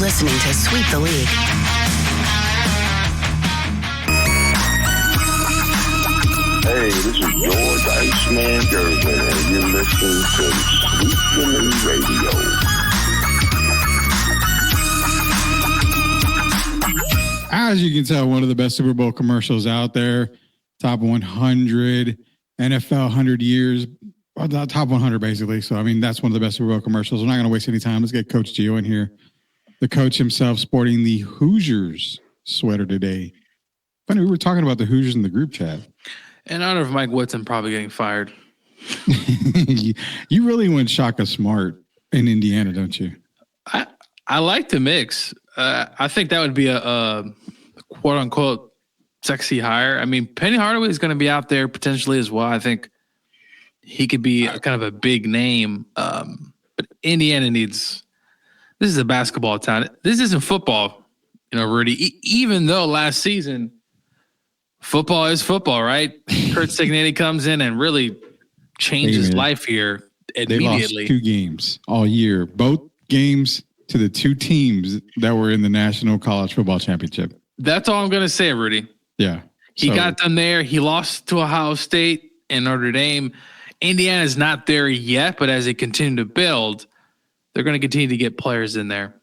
listening to Sweep the League. Hey, this is George Iceman Gervin, and you're listening to Sweep the League Radio. As you can tell, one of the best Super Bowl commercials out there. Top 100 NFL 100 years. Well, top 100 basically. So, I mean, that's one of the best Super Bowl commercials. We're not going to waste any time. Let's get Coach Gio in here. The coach himself sporting the Hoosiers sweater today. Funny, we were talking about the Hoosiers in the group chat. In honor of Mike Woodson probably getting fired. You really went Shaka Smart in Indiana, don't you? I like the mix. I think that would be a quote unquote sexy hire. I mean, Penny Hardaway is going to be out there potentially as well. I think he could be kind of a big name. But Indiana needs. This is a basketball town. This isn't football, Rudy. Even though last season, football is football, right? Kurt Cignetti comes in and really changes life here immediately. They lost 2 games all year. Both games to the 2 teams that were in the National College Football Championship. That's all I'm going to say, Rudy. Yeah. He got them there. He lost to Ohio State and Notre Dame. Indiana's not there yet, but as they continue to build, they're going to continue to get players in there.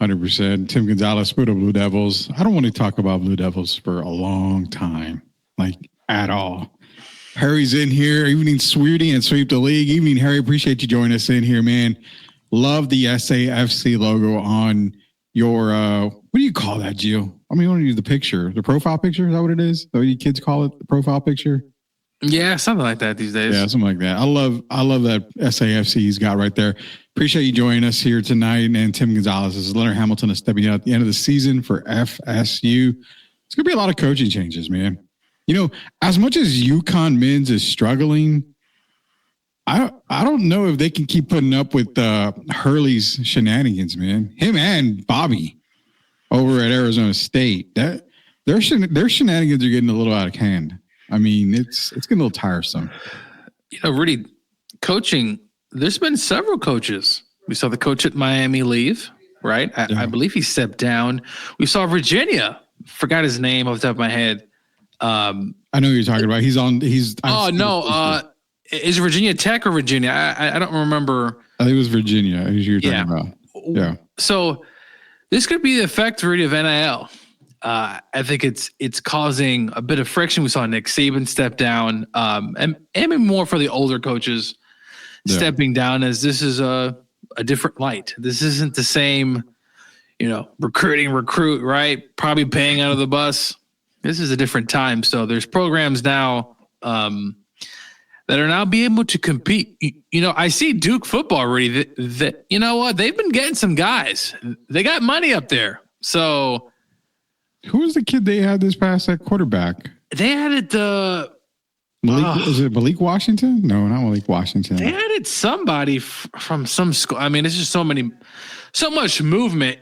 100%. Tim Gonzalez, Sputo Blue Devils. I don't want to talk about Blue Devils for a long time, like at all. Harry's in here. Evening, Sweetie, and Sweep the League. Evening, Harry. Appreciate you joining us in here, man. Love the SAFC logo on your, what do you call that, Gio? I mean, you want to use the picture, the profile picture? Is that what it is? What you kids call it, the profile picture? Yeah, something like that these days. Yeah, something like that. I love that SAFC he's got right there. Appreciate you joining us here tonight. And Tim Gonzalez is Leonard Hamilton is stepping out at the end of the season for FSU. It's going to be a lot of coaching changes, man. As much as UConn men's is struggling, I don't know if they can keep putting up with Hurley's shenanigans, man. Him and Bobby over at Arizona State. Their shenanigans are getting a little out of hand. I mean, it's getting a little tiresome. Rudy, coaching, there's been several coaches. We saw the coach at Miami leave, right? I believe he stepped down. We saw Virginia. Forgot his name off the top of my head. I know who you're talking about. Is Virginia Tech or Virginia? I don't remember. I think it was Virginia. Who you're talking about. Yeah. So this could be the effect, Rudy, of NIL. I think it's causing a bit of friction. We saw Nick Saban step down, and more for the older coaches stepping down, as this is a different light. This isn't the same, recruit, right? Probably paying out of the bus. This is a different time. So there's programs now that are now being able to compete. I see Duke football already. That you know what? They've been getting some guys. They got money up there. So. Who was the kid they had this past at quarterback? They added Malik. Was it Malik Washington? No, not Malik Washington. They added somebody from some school. I mean, it's just so much movement.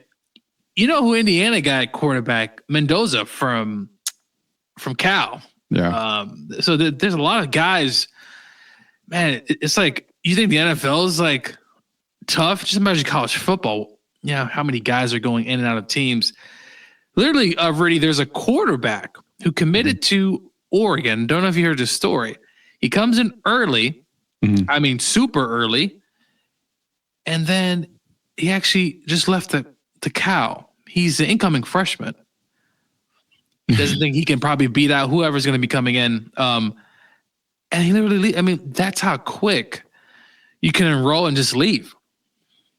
You know who Indiana got at quarterback? Mendoza from Cal. Yeah. So there's a lot of guys. Man, it's like you think the NFL is like tough. Just imagine college football. How many guys are going in and out of teams? Literally, Rudy, there's a quarterback who committed to Oregon. Don't know if you heard this story. He comes in early. Mm-hmm. I mean, super early. And then he actually just left the Cal. He's an incoming freshman. He doesn't think he can probably beat out whoever's going to be coming in. And he literally, that's how quick you can enroll and just leave.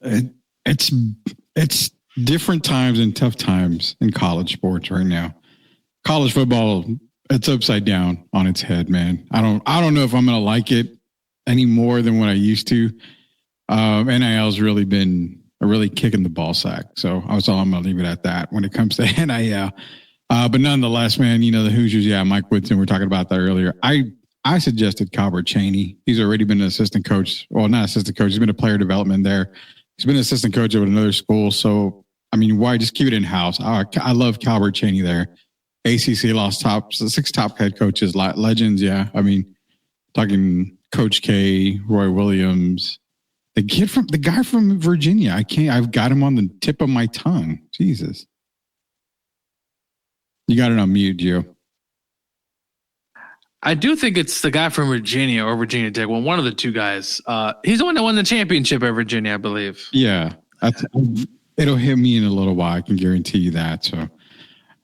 It's different times and tough times in college sports right now. College football, it's upside down on its head, man. I don't know if I'm going to like it any more than what I used to. NIL's really been kicking the ball sack. So I'm going to leave it at that when it comes to NIL. But nonetheless, man, the Hoosiers, Mike Woodson, we were talking about that earlier. I suggested Calbert Chaney. He's already been an assistant coach. Well, not assistant coach. He's been a player development there. He's been an assistant coach at another school. So, why just keep it in-house? I love Calbert Chaney there. ACC lost 6 top head coaches, legends. Yeah. Talking Coach K, Roy Williams. I The guy from Virginia. I've got him on the tip of my tongue. Jesus. You got it on mute, Gio. I do think it's the guy from Virginia or Virginia Tech. Well, one of the two guys. He's the one that won the championship at Virginia, I believe. Yeah. It'll hit me in a little while. I can guarantee you that. So,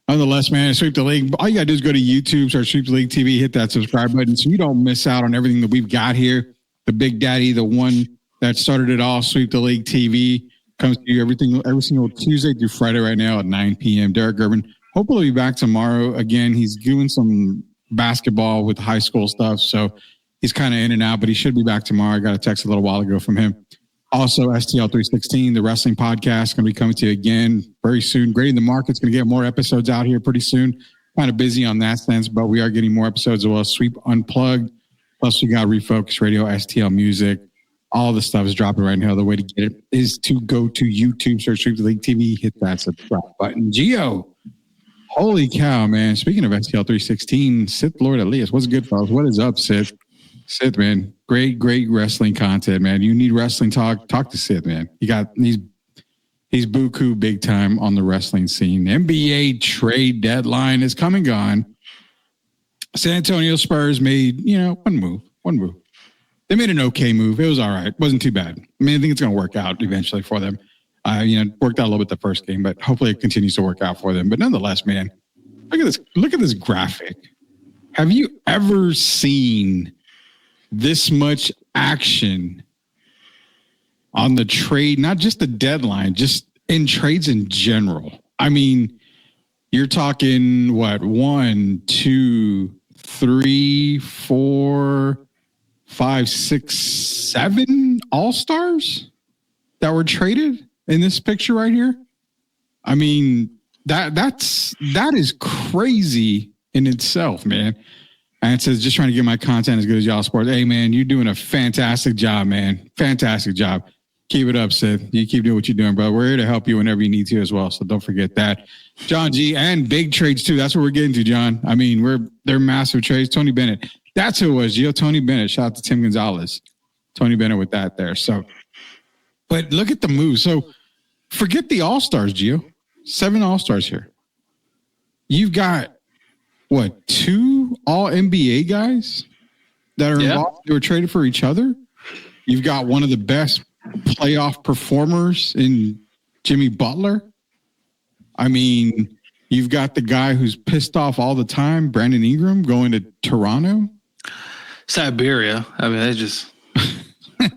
nonetheless, man, Sweep the League. All you got to do is go to YouTube, search Sweep the League TV, hit that subscribe button so you don't miss out on everything that we've got here. The Big Daddy, the one that started it all, Sweep the League TV, comes to you every single Tuesday through Friday right now at 9 p.m. Derek Gervin. Hopefully he'll be back tomorrow. Again, he's doing some basketball with high school stuff, so he's kind of in and out, but he should be back tomorrow. I got a text a little while ago from him. Also, STL 316, the wrestling podcast, going to be coming to you again very soon. Grading the Market's going to get more episodes out here pretty soon. Kind of busy on that sense, but we are getting more episodes as well. Sweep Unplugged. Plus, we got Refocused Radio, STL Music. All the stuff is dropping right now. The way to get it is to go to YouTube, search Sweep the League TV, hit that subscribe button. Gio, holy cow, man. Speaking of STL 316, Sith Lord Elias. What's good, fellas? What is up, Sith? Sith, man. Great wrestling content, man. You need wrestling talk to Sith, man. He's buku big time on the wrestling scene. The NBA trade deadline is come and gone. San Antonio Spurs made, one move. They made an okay move. It was all right. Wasn't too bad. I mean, I think it's going to work out eventually for them. Worked out a little bit the first game, but hopefully it continues to work out for them. But nonetheless, man, look at this graphic. Have you ever seen this much action on the trade, not just the deadline, just in trades in general? I mean, you're talking what, 1, 2, 3, 4, 5, 6, 7 all-stars that were traded in this picture right here. I mean, that is crazy in itself, man. And it says, just trying to get my content as good as y'all sports. Hey, man, you're doing a fantastic job, man. Fantastic job. Keep it up, Seth. You keep doing what you're doing, bro. We're here to help you whenever you need to as well. So don't forget that. John G, and big trades too. That's what we're getting to, John. I mean, they're massive trades. Tony Bennett. That's who it was, Gio. Tony Bennett. Shout out to Tim Gonzalez. Tony Bennett with that there. So, but look at the move. So forget the All-Stars, Gio. 7 All-Stars here. You've got, 2 All-NBA guys that are involved? They were traded for each other. You've got one of the best playoff performers in Jimmy Butler. I mean, you've got the guy who's pissed off all the time, Brandon Ingram, going to Toronto. Siberia. I mean, that's just...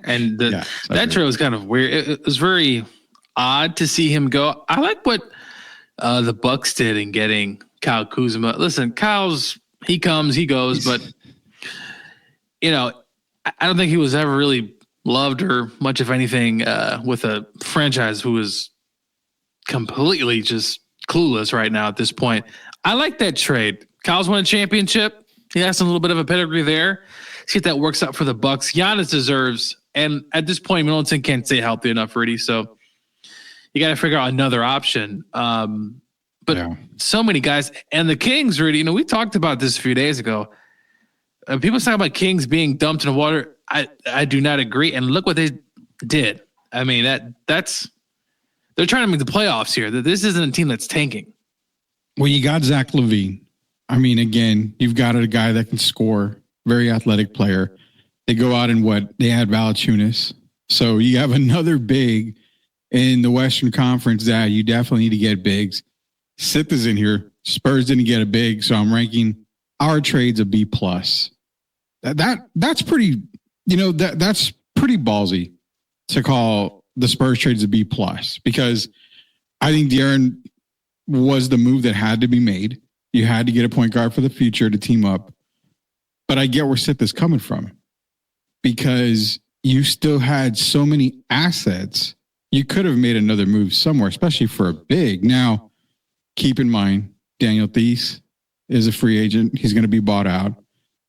And that trade was kind of weird. It was very odd to see him go. I like what the Bucks did in getting Kyle Kuzma. Listen, he comes, he goes, but I don't think he was ever really loved or much of anything with a franchise who is completely just clueless right now at this point. I like that trade. Kyle's won a championship. He has a little bit of a pedigree there. See if that works out for the Bucks. Giannis deserves, and at this point, Middleton can't stay healthy enough, Rudy. So you got to figure out another option. So many guys, and the Kings, Rudy. We talked about this a few days ago. People talk about Kings being dumped in the water. I do not agree. And look what they did. I mean, they're trying to make the playoffs here. This isn't a team that's tanking. Well, you got Zach LaVine. I mean, again, you've got a guy that can score. Very athletic player. They go out and they had Valanciunas. So you have another big in the Western Conference that you definitely need to get bigs. Sith is in here. Spurs didn't get a big, so I'm ranking our trades a B+. That's pretty, that's pretty ballsy to call the Spurs trades a B+, because I think De'Aaron was the move that had to be made. You had to get a point guard for the future to team up. But I get where Sith is coming from, because you still had so many assets. You could have made another move somewhere, especially for a big. Now, keep in mind, Daniel Theis is a free agent. He's going to be bought out.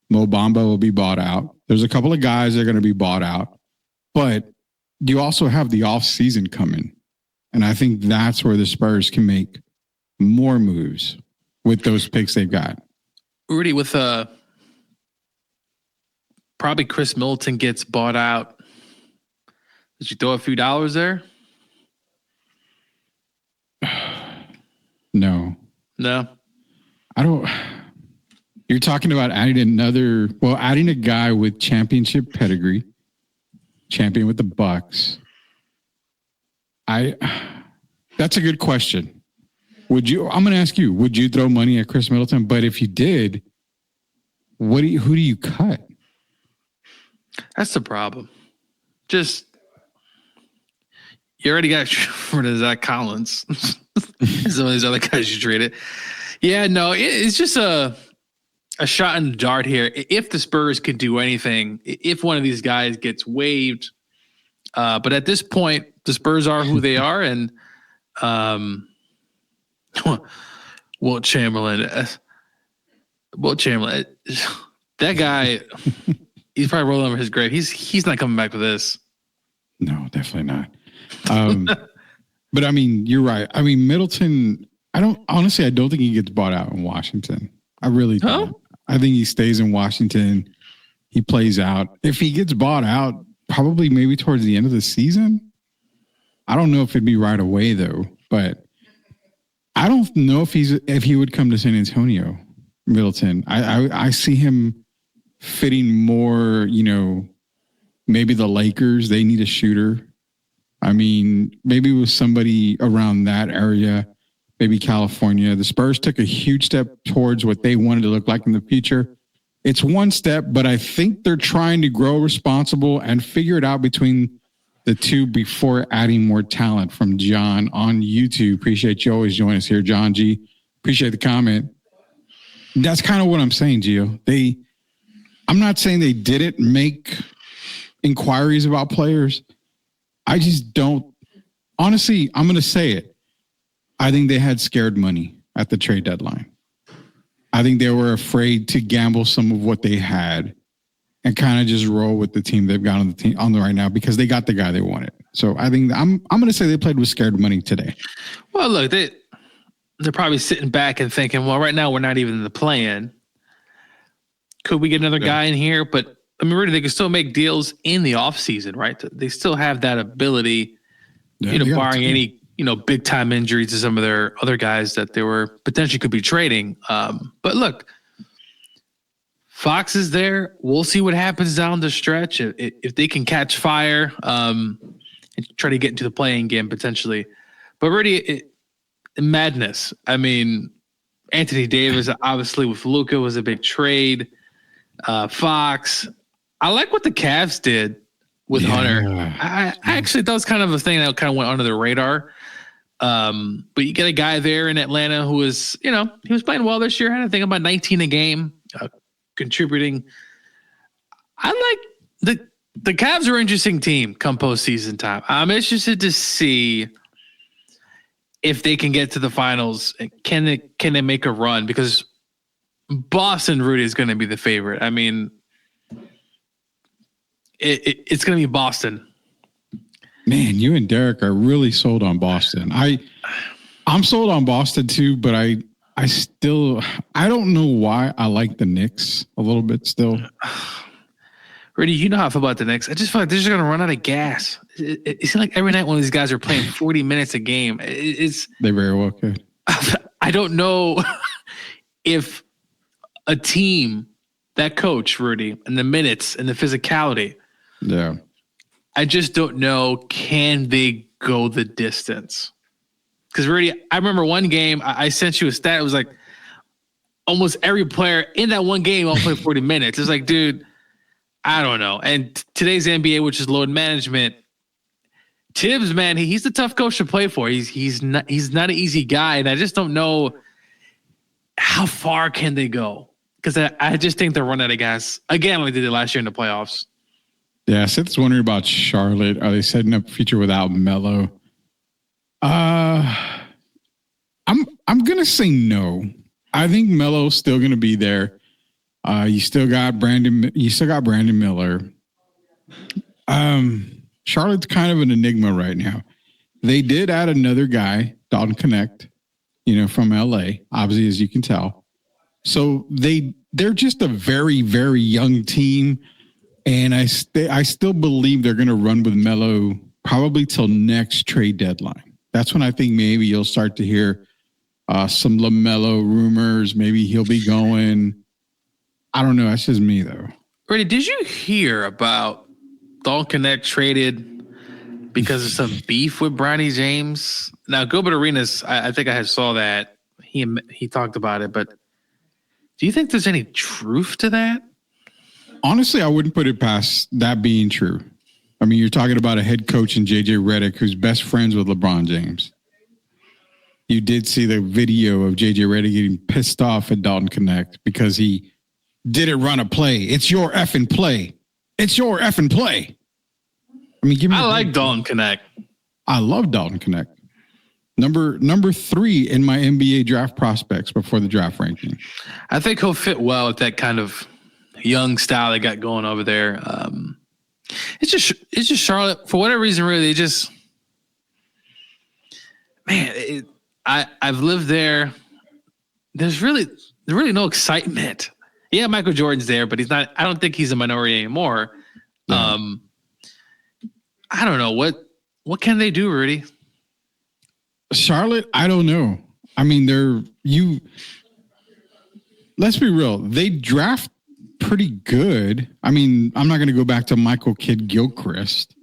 Mo Bamba will be bought out. There's a couple of guys that are going to be bought out. But you also have the offseason coming. And I think that's where the Spurs can make more moves with those picks they've got. Rudy, with probably Chris Middleton gets bought out. Did you throw a few dollars there? No. I don't. You're talking about adding adding a guy with championship pedigree, champion with the Bucks. That's a good question. I'm going to ask you, would you throw money at Chris Middleton? But if you did, who do you cut? That's the problem. Just, you already got rid of Zach Collins. Some of these other guys you traded. Yeah, no, it's just a shot in the dark here. If the Spurs could do anything, if one of these guys gets waived, but at this point, the Spurs are who they are, and Wilt Chamberlain, that guy, he's probably rolling over his grave. He's not coming back to this. No, definitely not. But I mean, you're right. I mean, Middleton, I don't think he gets bought out in Washington. I really don't. Huh? I think he stays in Washington. He plays out. If he gets bought out, probably maybe towards the end of the season. I don't know if it'd be right away though, but I don't know if he would come to San Antonio, Middleton. I see him fitting more, maybe the Lakers, they need a shooter. I mean, maybe with somebody around that area, maybe California. The Spurs took a huge step towards what they wanted to look like in the future. It's one step, but I think they're trying to grow responsible and figure it out between the two before adding more talent. From John on YouTube. Appreciate you always joining us here, John G. Appreciate the comment. That's kind of what I'm saying, Gio. I'm not saying they didn't make inquiries about players. I just don't. Honestly, I'm going to say it. I think they had scared money at the trade deadline. I think they were afraid to gamble some of what they had and kind of just roll with the team they've got on the right now because they got the guy they wanted. So I think I'm going to say they played with scared money today. Well, look, they're probably sitting back and thinking, well, right now we're not even in the play-in. Could we get another guy in here? But I mean, really, they can still make deals in the offseason, right? They still have that ability, barring any, big time injuries to some of their other guys that they were potentially could be trading. But look, Fox is there. We'll see what happens down the stretch. If they can catch fire and try to get into the playing game potentially. But really, madness. I mean, Anthony Davis, obviously with Luka was a big trade. Fox. I like what the Cavs did with Hunter. I actually, that was kind of a thing that kind of went under the radar. But you get a guy there in Atlanta who was, he was playing well this year. I had to think about 19 a game, contributing. I like the Cavs are an interesting team come postseason time. I'm interested to see if they can get to the finals. Can they make a run? Because Boston, Rudy, is going to be the favorite. I mean, it's going to be Boston. Man, you and Derek are really sold on Boston. I'm sold on Boston too, but I don't know why I like the Knicks a little bit still. Rudy, you know how I feel about the Knicks. I just feel like they're just going to run out of gas. It's like every night one of these guys are playing 40 minutes a game. They very well could. I don't know if a team, that coach, Rudy, and the minutes and the physicality. Yeah. I just don't know, can they go the distance? Because Rudy, I remember one game, I sent you a stat. It was like almost every player in that one game all played 40 minutes. It's like, dude, I don't know. And today's NBA, which is load management, Tibbs, man, he's a tough coach to play for. He's not an easy guy, and I just don't know how far can they go. Because I just think they're running out of gas again, like they did last year in the playoffs. Yeah, Seth's wondering about Charlotte. Are they setting up a future without Melo? I'm gonna say no. I think Melo's still gonna be there. You still got Brandon Miller. Charlotte's kind of an enigma right now. They did add another guy, Dalton Connect, from LA, obviously, as you can tell. So they're just a very, very young team. And I still believe they're going to run with Melo probably till next trade deadline. That's when I think maybe you'll start to hear some LaMelo rumors. Maybe he'll be going. I don't know. That's just me, though. Brady, did you hear about Dalton Connect traded because of some beef with Bronny James? Now, Gilbert Arenas, I think I had saw that. He talked about it, but do you think there's any truth to that? Honestly, I wouldn't put it past that being true. I mean, you're talking about a head coach in JJ Redick who's best friends with LeBron James. You did see the video of JJ Redick getting pissed off at Dalton Connect because he didn't run a play. It's your effing play. It's your effing play. I mean, I like Dalton Connect. I love Dalton Connect. Number 3 in my NBA draft prospects before the draft ranking. I think he'll fit well with that kind of young style they got going over there. It's just Charlotte for whatever reason. Really, I've lived there. There's really no excitement. Yeah, Michael Jordan's there, but he's not. I don't think he's a minority anymore. Yeah. I don't know what can they do, Rudy? Charlotte, I don't know. I mean, let's be real. They draft pretty good. I mean, I'm not going to go back to Michael Kidd-Gilchrist,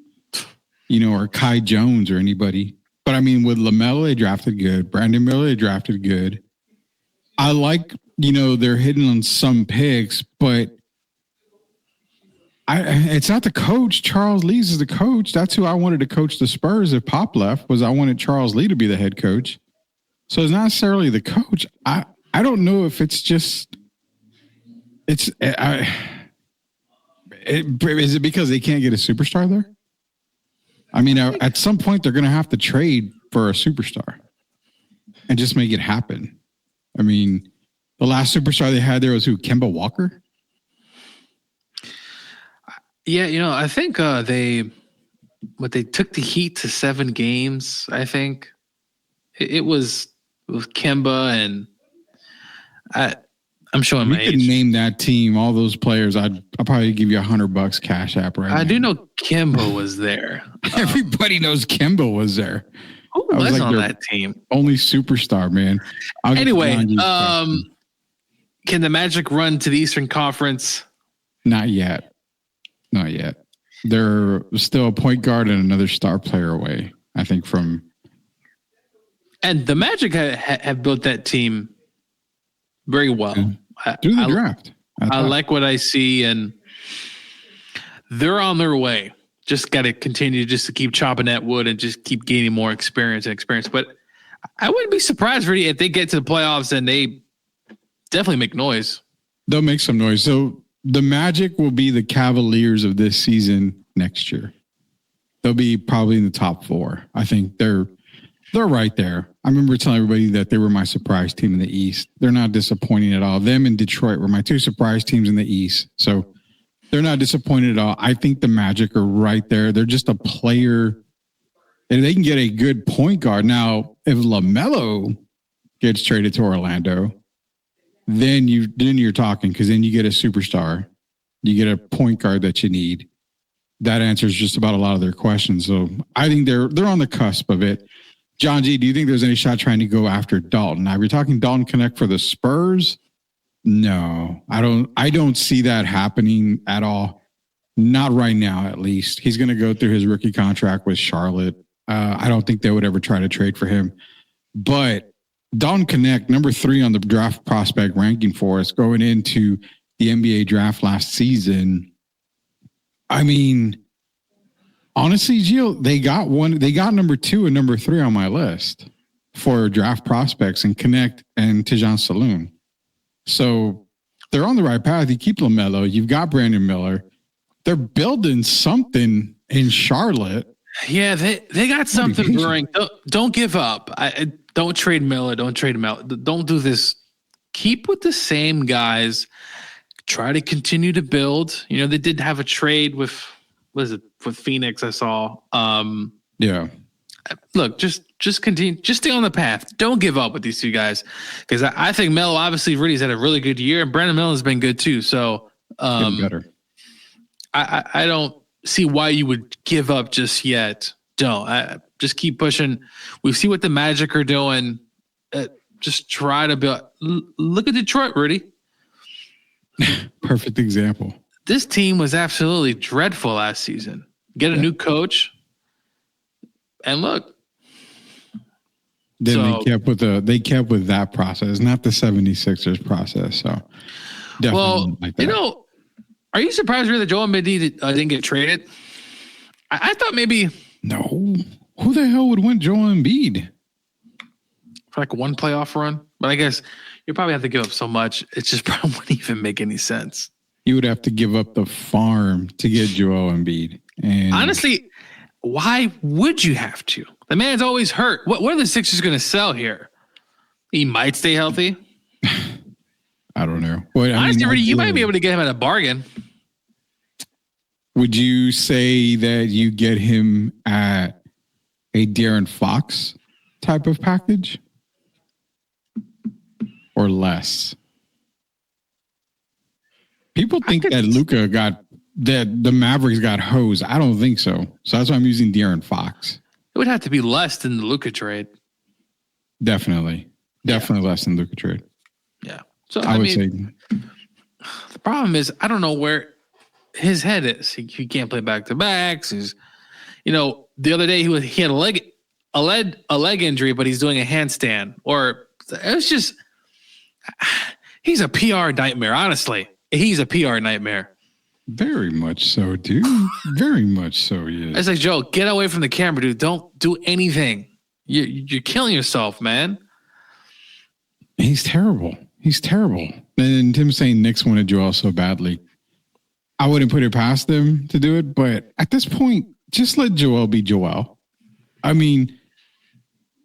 or Kai Jones or anybody. But I mean, with LaMelo, they drafted good. Brandon Miller, they drafted good. I like, they're hitting on some picks, but it's not the coach. Charles Lee's is the coach. That's who I wanted to coach the Spurs if Pop left, was I wanted Charles Lee to be the head coach. So it's not necessarily the coach. I don't know if it's just is it because they can't get a superstar there? I mean, at some point they're going to have to trade for a superstar and just make it happen. I mean, the last superstar they had there was who? Kemba Walker? Yeah, I think they took the Heat to 7 games. I think it was with Kemba, and I'm showing my age. You could name that team, all those players. I'll probably give you $100 cash app right now. I do know Kemba was there. Everybody knows Kemba was there. Who was on that team? Only superstar, man. Anyway, can the Magic run to the Eastern Conference? Not yet. Not yet. They're still a point guard and another star player away, I think, from. And the Magic have built that team very well. Through the draft. I like what I see, and they're on their way. Just got to continue just to keep chopping that wood and just keep gaining more experience. But I wouldn't be surprised, really, if they get to the playoffs and they definitely make noise. They'll make some noise. So the Magic will be the Cavaliers of this season next year. They'll be probably in the top 4. I think they're right there. I remember telling everybody that they were my surprise team in the East. They're not disappointing at all. Them and Detroit were my 2 surprise teams in the East. So they're not disappointed at all. I think the Magic are right there. They're just a player. And they can get a good point guard. Now, if LaMelo gets traded to Orlando, then you're talking, because then you get a superstar. You get a point guard that you need. That answers just about a lot of their questions. So I think they're on the cusp of it. John G, do you think there's any shot trying to go after Dalton? Now, we're talking Dalton Connect for the Spurs. No, I don't see that happening at all. Not right now, at least. He's going to go through his rookie contract with Charlotte. I don't think they would ever try to trade for him. But Dalton Connect, number 3 on the draft prospect ranking for us going into the NBA draft last season. I mean, honestly, Gio, they got number 2 and number 3 on my list for draft prospects, and Connect and Tijan Saloon. So they're on the right path. You keep LaMelo. You've got Brandon Miller. They're building something in Charlotte. Yeah, they got something brewing. Don't give up. Don't trade Miller. Don't trade him out. Don't do this. Keep with the same guys. Try to continue to build. They did have a trade with Phoenix, I saw. Yeah. Look, just continue. Just stay on the path. Don't give up with these 2 guys, because I think Melo obviously Rudy's had a really good year, and Brandon Miller has been good too. So better. I don't see why you would give up just yet. don't. Just keep pushing. We see what the Magic are doing. Just try to build. Look at Detroit, Rudy. Perfect example. This team was absolutely dreadful last season. Get a new coach, and look. Then they kept with that process, not the 76ers process. So definitely like that. Are you surprised really that Joel Embiid didn't get traded? I thought maybe no. Who the hell would want Joel Embiid for like one playoff run? But I guess you probably have to give up so much. It just probably wouldn't even make any sense. You would have to give up the farm to get Joel Embiid. And honestly, why would you have to? The man's always hurt. What are the Sixers going to sell here? He might stay healthy. I don't know. Well, honestly, Rudy, you might be able to get him at a bargain. Would you say that you get him at a De'Aaron Fox type of package or less? People think that Luka that the Mavericks got hosed. I don't think so. So that's why I'm using De'Aaron Fox. It would have to be less than the Luka trade. Definitely less than Luka trade. Yeah. So I would say the problem is I don't know where his head is. He can't play back to backs. He's, the other day he had a leg injury, but he's doing a handstand. Or it's just he's a PR nightmare. Honestly, he's a PR nightmare. Very much so, dude. Very much so, yeah. It's like, Joe, get away from the camera, dude. Don't do anything. You're killing yourself, man. He's terrible. And Tim saying Knicks wanted Joel so badly. I wouldn't put it past them to do it, but at this point, just let Joel be Joel. I mean,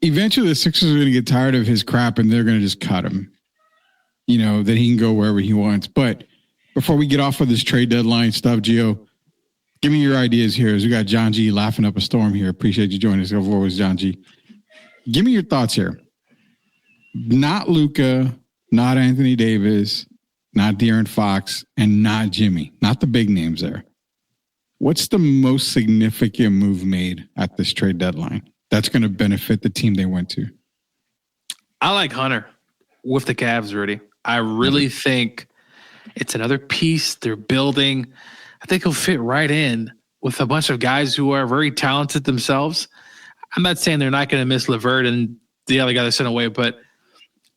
eventually the Sixers are going to get tired of his crap and they're going to just cut him. That he can go wherever he wants. But before we get off of this trade deadline stuff, Gio, give me your ideas here. As we got John G laughing up a storm here. Appreciate you joining us. Over with John G. Give me your thoughts here. Not Luka, not Anthony Davis, not De'Aaron Fox, and not Jimmy. Not the big names there. What's the most significant move made at this trade deadline that's going to benefit the team they went to? I like Hunter with the Cavs, Rudy. I really think it's another piece they're building. I think he'll fit right in with a bunch of guys who are very talented themselves. I'm not saying they're not going to miss LeVert and the other guy they sent away, but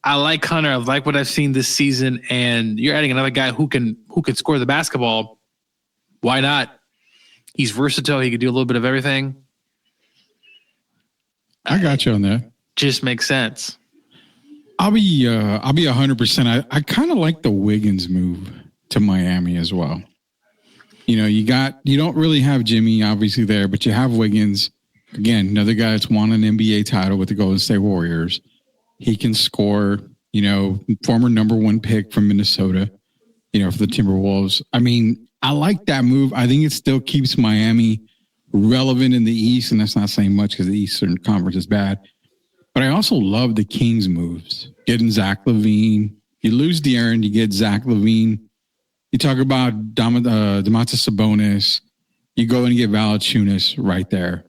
I like Hunter. I like what I've seen this season, and you're adding another guy who can score the basketball. Why not? He's versatile. He can do a little bit of everything. I got you on that. Just makes sense. I'll be 100%. I kind of like the Wiggins move to Miami as well. You don't really have Jimmy obviously there, but you have Wiggins. Again, another guy that's won an NBA title with the Golden State Warriors. He can score, former number 1 pick from Minnesota, for the Timberwolves. I mean, I like that move. I think it still keeps Miami relevant in the East, and that's not saying much because the Eastern Conference is bad. But I also love the Kings moves. Getting Zach LaVine. You lose De'Aaron, you get Zach LaVine. You talk about Domantas Sabonis. You go and get Valanciunas right there.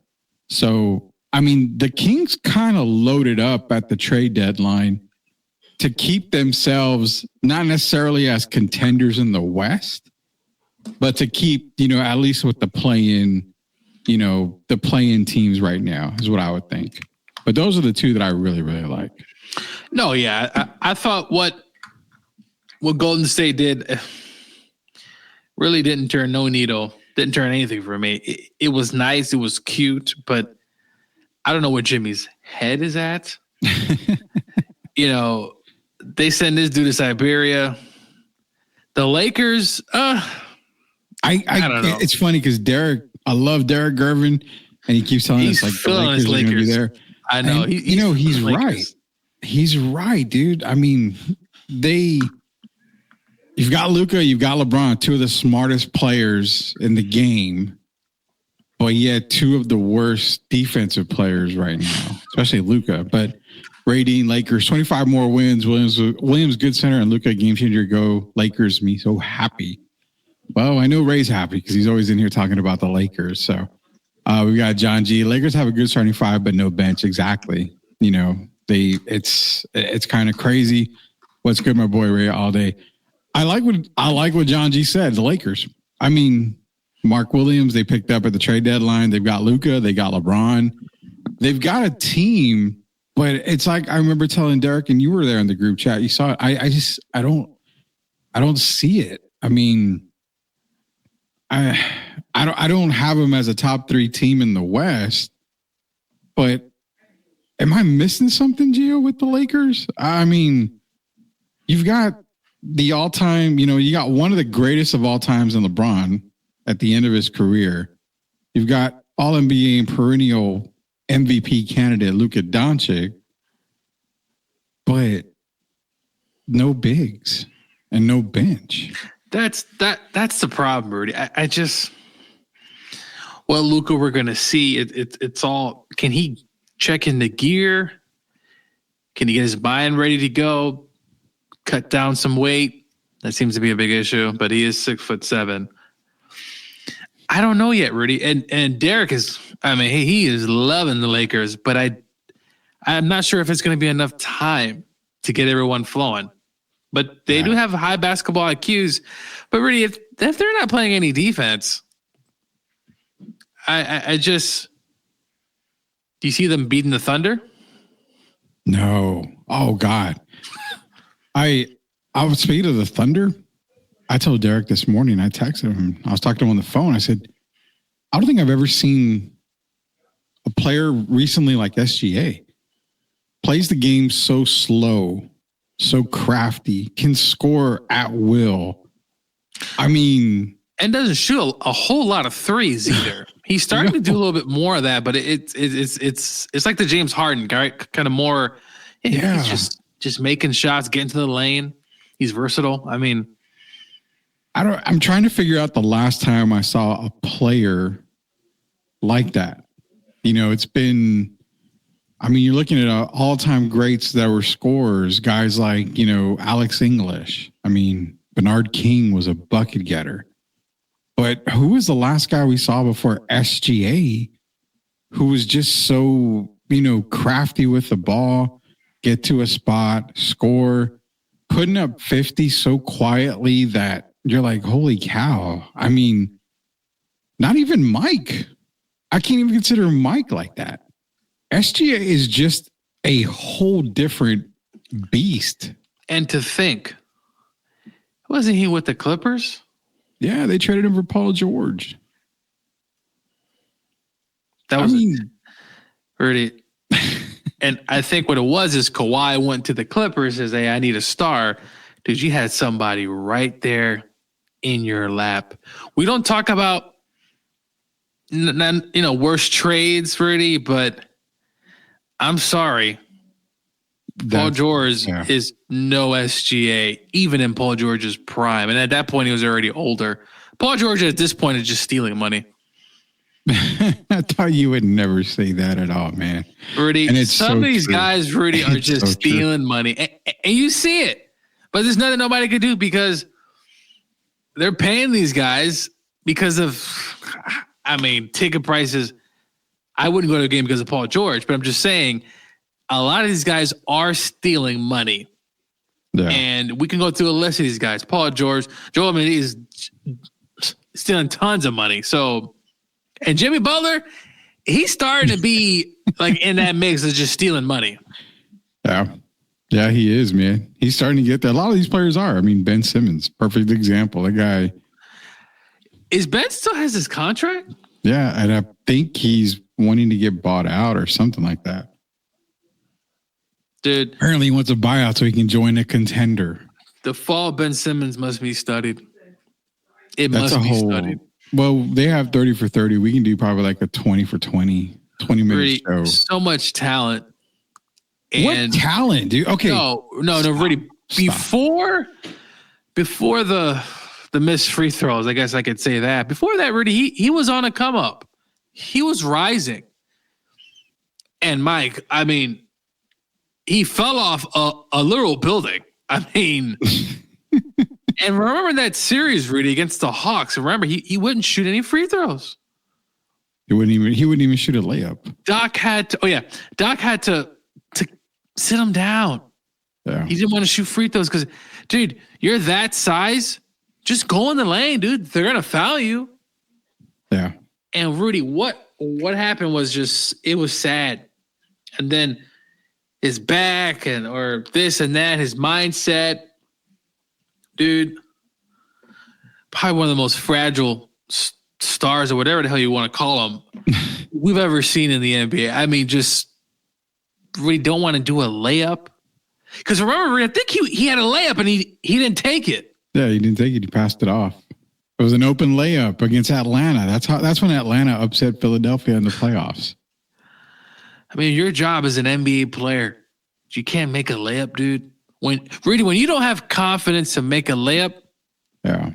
So, I mean, the Kings kind of loaded up at the trade deadline to keep themselves not necessarily as contenders in the West, but to keep, at least with the play-in teams right now is what I would think. But those are the two that I really, really like. No, yeah. I thought what Golden State did really didn't turn no needle, didn't turn anything for me. It was nice. It was cute, but I don't know where Jimmy's head is at. They send this dude to Siberia. The Lakers, I don't know. It's funny because I love Derek Gervin, and he keeps telling us like the Lakers are going to be there. I know. And, he's right. He's right, dude. I mean, you've got Luka, you've got LeBron, two of the smartest players in the game, but yet two of the worst defensive players right now, especially Luka. But Ray Dean, Lakers, 25 more wins. Williams, good center, and Luka, game changer. Go Lakers! Me so happy. Well, I know Ray's happy because he's always in here talking about the Lakers. So We got John G. Lakers have a good starting five, but no bench. Exactly. You know, it's kind of crazy. What's good, my boy Ray? All day. I like what John G said. The Lakers. I mean, Mark Williams. They picked up at the trade deadline. They've got Luka. They got LeBron. They've got a team, but it's like I remember telling Derek, and you were there in the group chat. You saw it. I don't see it. I mean, I don't have them as a top 3 team in the West, but am I missing something, Gio, with the Lakers? I mean, you've got the all-time, you got one of the greatest of all times in LeBron at the end of his career. You've got all-NBA and perennial MVP candidate Luka Doncic, but no bigs and no bench. That's the problem, Rudy. I just, well, Luka, we're gonna see. It's all. Can he check in the gear? Can he get his mind ready to go? Cut down some weight. That seems to be a big issue. But he is 6'7". I don't know yet, Rudy. And Derek is. I mean, he is loving the Lakers, but I'm not sure if it's going to be enough time to get everyone flowing. But they do have high basketball IQs. But really, if they're not playing any defense, I just, do you see them beating the Thunder? No. Oh God. I was speaking of the Thunder. I told Derek this morning. I texted him. I was talking to him on the phone. I said, I don't think I've ever seen a player recently like SGA plays the game so slow, so crafty, can score at will. I mean, and doesn't shoot a whole lot of threes either. He's starting to do a little bit more of that, but it's like the James Harden, right? Kind of more. Yeah. He's just making shots, getting to the lane. He's versatile. I mean, I'm trying to figure out the last time I saw a player like that. It's been. I mean, you're looking at all-time greats that were scorers, guys like, Alex English. I mean, Bernard King was a bucket getter. But who was the last guy we saw before SGA who was just so, crafty with the ball, get to a spot, score, putting up 50 so quietly that you're like, holy cow. I mean, not even Mike. I can't even consider Mike like that. SGA is just a whole different beast. And to think, wasn't he with the Clippers? Yeah, they traded him for Paul George. That was Rudy. And I think what it was is Kawhi went to the Clippers and says, hey, I need a star. Dude, you had somebody right there in your lap. We don't talk about, worst trades, Rudy, but I'm sorry. Paul George is no SGA, even in Paul George's prime. And at that point, he was already older. Paul George at this point is just stealing money. I thought you would never say that at all, man. Rudy, and some of these guys, Rudy, are just stealing money. And you see it. But there's nothing nobody could do because they're paying these guys because of, ticket prices. I wouldn't go to a game because of Paul George, but I'm just saying a lot of these guys are stealing money. Yeah. And we can go through a list of these guys. Paul George, Joel Embiid is stealing tons of money. So, and Jimmy Butler, he's starting to be like in that mix of just stealing money. Yeah. Yeah, he is, man. He's starting to get that. A lot of these players are. I mean, Ben Simmons, perfect example. The guy. Is Ben still has his contract? Yeah, and I think he's wanting to get bought out or something like that. Dude. Apparently he wants a buyout so he can join a contender. The fall of Ben Simmons must be studied. Must be studied. Well, they have 30 for 30. We can do probably like a 20 for 20 minute show. So much talent. And what talent, dude? Okay. No, really. Before the missed free throws, I guess I could say that. Before that, Rudy, he was on a come up. He was rising. And Mike, he fell off a literal building. And remember that series, Rudy, against the Hawks. Remember, he wouldn't shoot any free throws. He wouldn't even shoot a layup. Doc had to sit him down. Yeah. He didn't want to shoot free throws because, dude, you're that size. Just go in the lane, dude. They're gonna foul you. Yeah. And Rudy, what happened was it was sad. And then his back or this and that, his mindset, dude, probably one of the most fragile stars or whatever the hell you want to call them we've ever seen in the NBA. I mean, just really don't want to do a layup. Because remember, I think he had a layup and he didn't take it. Yeah, he didn't take it. He passed it off. It was an open layup against Atlanta. That's when Atlanta upset Philadelphia in the playoffs. I mean, your job as an NBA player, you can't make a layup, dude. When you don't have confidence to make a layup, yeah,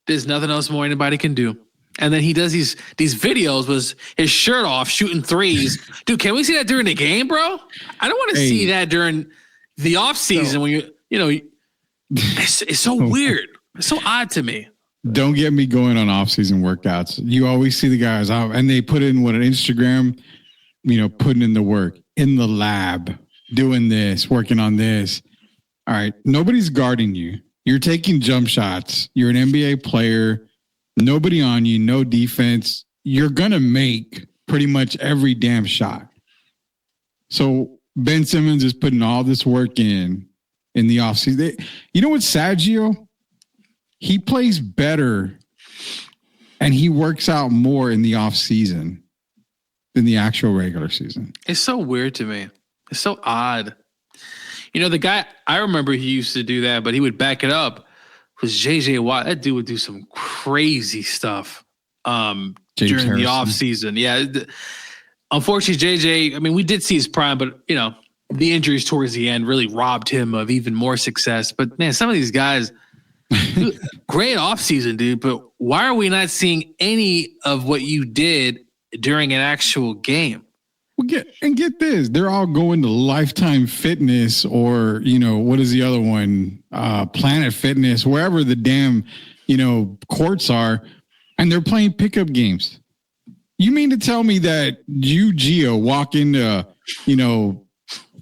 there's nothing else more anybody can do. And then he does these videos with his shirt off, shooting threes. Dude, can we see that during the game, bro? I don't want to see that during the off season when it's so weird. It's so odd to me. Don't get me going on off-season workouts. You always see the guys out and they put in an Instagram, putting in the work in the lab, doing this, working on this. All right. Nobody's guarding you. You're taking jump shots. You're an NBA player. Nobody on you, no defense. You're going to make pretty much every damn shot. So Ben Simmons is putting all this work in the offseason. You know what's sad, Gio? He plays better and he works out more in the offseason than the actual regular season. It's so weird to me. It's so odd. The guy, I remember he used to do that, but he would back it up, was JJ Watt. That dude would do some crazy stuff during the offseason. Yeah. Unfortunately, JJ, I mean, we did see his prime, but, the injuries towards the end really robbed him of even more success. But, man, some of these guys, great offseason, dude, but why are we not seeing any of what you did during an actual game? Well, get this. They're all going to Lifetime Fitness or, what is the other one? Planet Fitness, wherever the damn, courts are, and they're playing pickup games. You mean to tell me that you, Gio, walk into,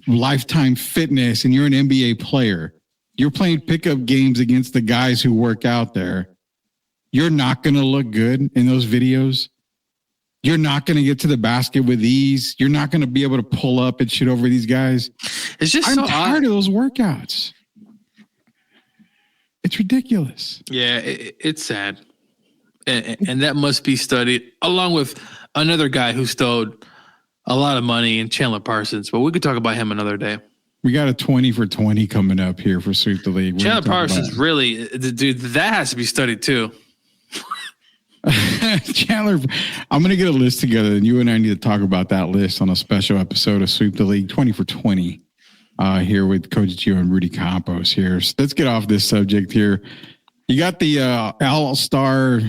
Lifetime Fitness and you're an NBA player, you're playing pickup games against the guys who work out there, you're not going to look good in those videos? You're not going to get to the basket with ease. You're not going to be able to pull up and shoot over these guys. It's just I'm tired of those workouts. It's ridiculous. Yeah, it's sad. And that must be studied along with another guy who stole a lot of money in Chandler Parsons. But we could talk about him another day. We got a 20 for 20 coming up here for Sweep the League. Chandler Parsons, really, dude, that has to be studied too. Chandler, I'm going to get a list together and you and I need to talk about that list on a special episode of Sweep the League 20 for 20 here with Coach Gio and Rudy Campos here. So let's get off this subject here. You got the All-Star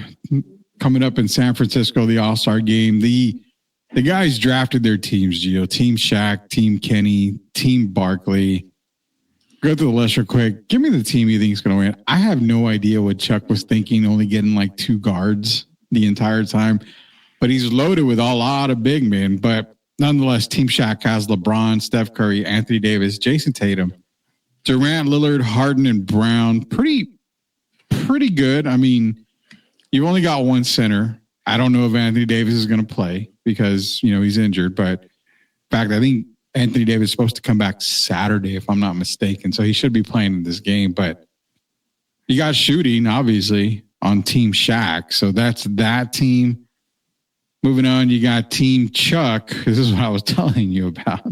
coming up in San Francisco, the All-Star game. The guys drafted their teams, Gio. Team Shaq, Team Kenny, Team Barkley. Go through the list real quick. Give me the team you think is going to win. I have no idea what Chuck was thinking, only getting like 2 guards the entire time. But he's loaded with a lot of big men. But nonetheless, Team Shaq has LeBron, Steph Curry, Anthony Davis, Jason Tatum, Durant, Lillard, Harden, and Brown. Pretty good. I mean, you've only got one center. I don't know if Anthony Davis is going to play because, he's injured. But in fact, I think Anthony Davis is supposed to come back Saturday, if I'm not mistaken. So he should be playing in this game. But you got shooting, obviously, on Team Shaq. So that's that team. Moving on, you got Team Chuck. This is what I was telling you about.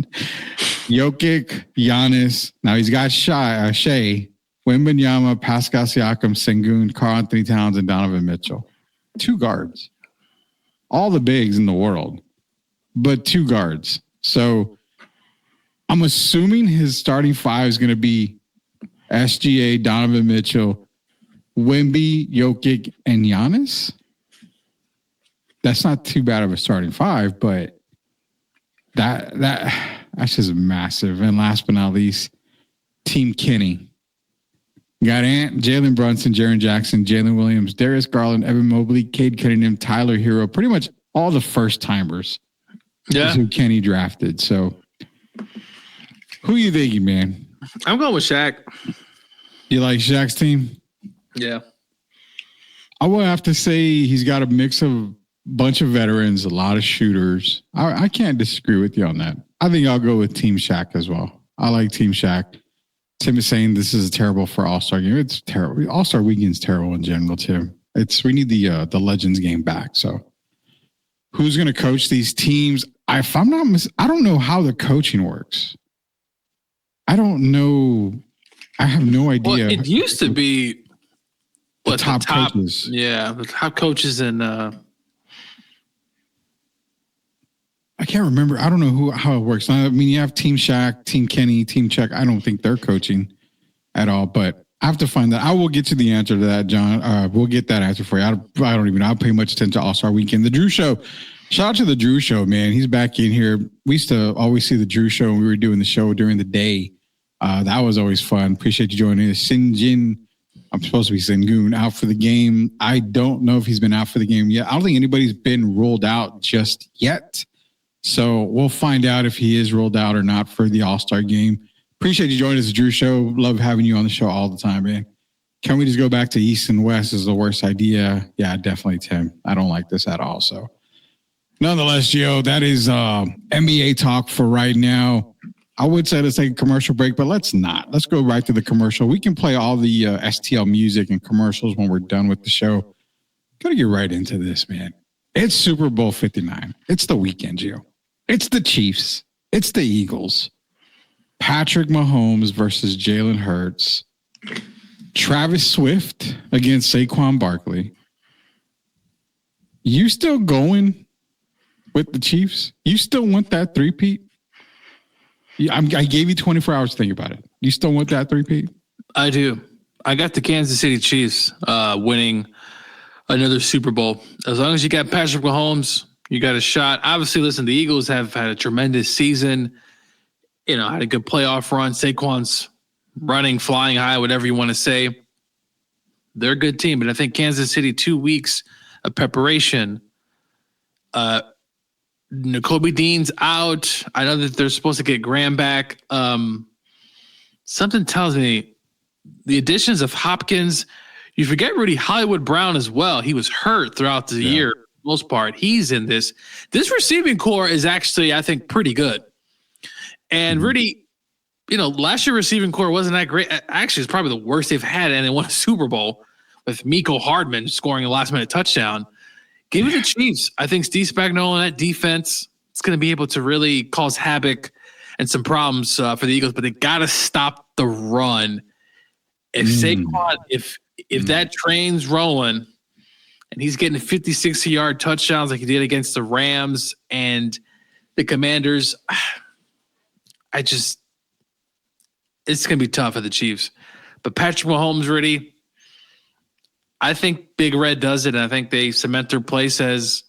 Jokic, Giannis. Now he's got Shea, Wembanyama, Pascal Siakam, Sengun, Karl Anthony Towns, and Donovan Mitchell. 2 guards. All the bigs in the world, but 2 guards. So I'm assuming his starting 5 is going to be SGA, Donovan Mitchell, Wemby, Jokic, and Giannis. That's not too bad of a starting 5, but that's just massive. And last but not least, Team Kenny. You got Jalen Brunson, Jaren Jackson, Jalen Williams, Darius Garland, Evan Mobley, Cade Cunningham, Tyler Hero. Pretty much all the first timers. Yeah. Who Kenny drafted. So who you thinking, man? I'm going with Shaq. You like Shaq's team? Yeah. I will have to say he's got a mix of bunch of veterans, a lot of shooters. I can't disagree with you on that. I think I'll go with Team Shaq as well. I like Team Shaq. Tim is saying this is terrible for All-Star game. It's terrible. All-Star weekend's terrible in general, Tim. We need the Legends game back. So who's going to coach these teams? I don't know how the coaching works. I don't know. I have no idea. Well, it used to be the top coaches. Yeah, the top coaches and I can't remember. I don't know how it works. I mean, you have Team Shaq, Team Kenny, Team Chuck. I don't think they're coaching at all, but I have to find that. I will get you the answer to that, John. We'll get that answer for you. I don't even know. I pay much attention to All-Star Weekend. The Drew Show. Shout out to the Drew Show, man. He's back in here. We used to always see the Drew Show when we were doing the show during the day. That was always fun. Appreciate you joining us. Sinjin, I'm supposed to be Sengun, out for the game. I don't know if he's been out for the game yet. I don't think anybody's been rolled out just yet. So we'll find out if he is rolled out or not for the All-Star game. Appreciate you joining us, Drew Show. Love having you on the show all the time, man. Can we just go back to East and West is the worst idea? Yeah, definitely, Tim. I don't like this at all. So nonetheless, Gio, that is NBA talk for right now. I would say let's take a commercial break, but let's not. Let's go right to the commercial. We can play all the STL music and commercials when we're done with the show. Gotta get right into this, man. It's Super Bowl 59. It's the weekend, Gio. It's the Chiefs. It's the Eagles. Patrick Mahomes versus Jalen Hurts. Travis Swift against Saquon Barkley. You still going with the Chiefs? You still want that three-peat? I gave you 24 hours to think about it. You still want that three-peat? I do. I got the Kansas City Chiefs winning another Super Bowl. As long as you got Patrick Mahomes, you got a shot. Obviously, listen, the Eagles have had a tremendous season. You know, had a good playoff run. Saquon's running, flying high, whatever you want to say. They're a good team, but I think Kansas City, 2 weeks of preparation. Nakobe Dean's out. I know that they're supposed to get Graham back. Something tells me the additions of Hopkins. You forget Rudy Hollywood Brown as well. He was hurt throughout the year, for the most part. He's in this. This receiving core is actually, I think, pretty good. And Rudy, you know, last year receiving core wasn't that great. Actually, it's probably the worst they've had, and they won a Super Bowl with Miko Hardman scoring a last-minute touchdown. Give it to the Chiefs. I think Steve Spagnuolo and that defense is going to be able to really cause havoc and some problems for the Eagles, but they got to stop the run. If Saquon, if that train's rolling and he's getting 56-yard touchdowns like he did against the Rams and the Commanders, it's going to be tough for the Chiefs. But Patrick Mahomes, Rudy, I think Big Red does it, and I think they cement their place as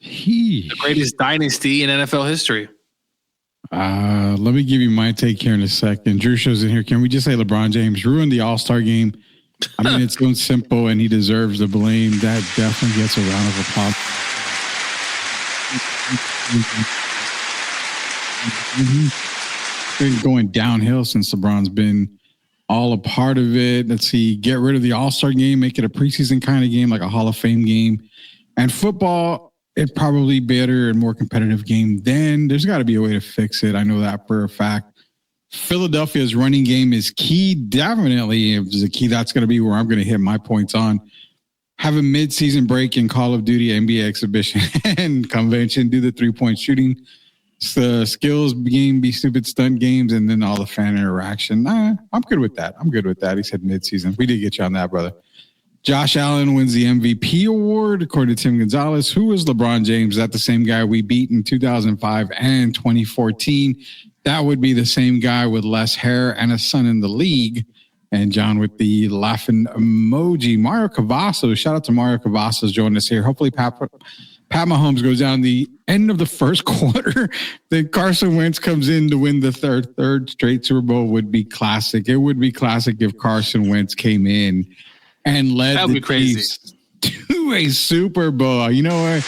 the greatest dynasty in NFL history. Let me give you my take here in a second. Drew Show's in here. Can we just say LeBron James ruined the All-Star game? I mean, it's so simple, and he deserves the blame. That definitely gets a round of applause. Been going downhill since LeBron's been all a part of it. Let's see, get rid of the All-Star game, make it a preseason kind of game, like a Hall of Fame game. And football, it's probably better and more competitive game. Then there's got to be a way to fix it. I know that for a fact. Philadelphia's running game is key. Definitely is a key. That's going to be where I'm going to hit my points on. Have a mid-season break in Call of Duty, NBA exhibition and convention. Do the three-point shooting. The skills game, be stupid stunt games, and then all the fan interaction. I'm good with that. He said mid-season. We did get you on that, brother. Josh Allen wins the MVP award, according to Tim Gonzalez. Who is LeBron James? Is that the same guy we beat in 2005 and 2014? That would be the same guy with less hair and a son in the league. And John with the laughing emoji. Mario Cavazos. Shout out to Mario Cavazos joining us here. Hopefully, Pat Mahomes goes down the end of the first quarter. Then Carson Wentz comes in to win the third straight Super Bowl. Would be classic. It would be classic if Carson Wentz came in and led the Chiefs to a Super Bowl. You know what?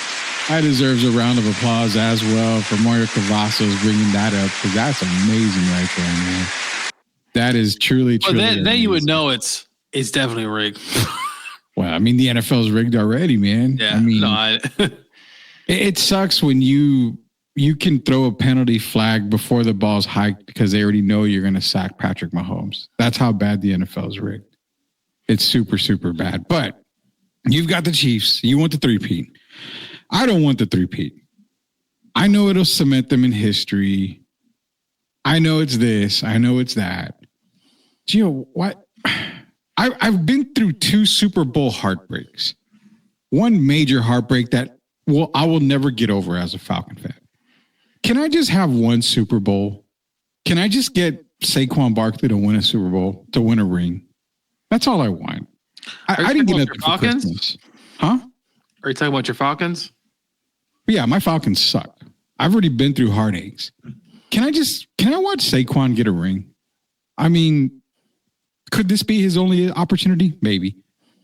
That deserves a round of applause as well for Mario Cavazos bringing that up, because that's amazing right there, man. That is truly. Well, then you would know it's definitely rigged. Well, I mean, the NFL's rigged already, man. Yeah, I mean, it sucks when you can throw a penalty flag before the ball's hiked because they already know you're going to sack Patrick Mahomes. That's how bad the NFL's rigged. It's super, super bad. But you've got the Chiefs. You want the three-peat. I don't want the three-peat. I know it'll cement them in history. I know it's this. I know it's that. Gio, what? I've been through 2 Super Bowl heartbreaks. One major heartbreak that I will never get over as a Falcon fan. Can I just have one Super Bowl? Can I just get Saquon Barkley to win a Super Bowl, to win a ring? That's all I want. I didn't get nothing for Christmas. Huh? Are you talking about your Falcons? Yeah, my Falcons suck. I've already been through heartaches. Can I watch Saquon get a ring? I mean, could this be his only opportunity? Maybe.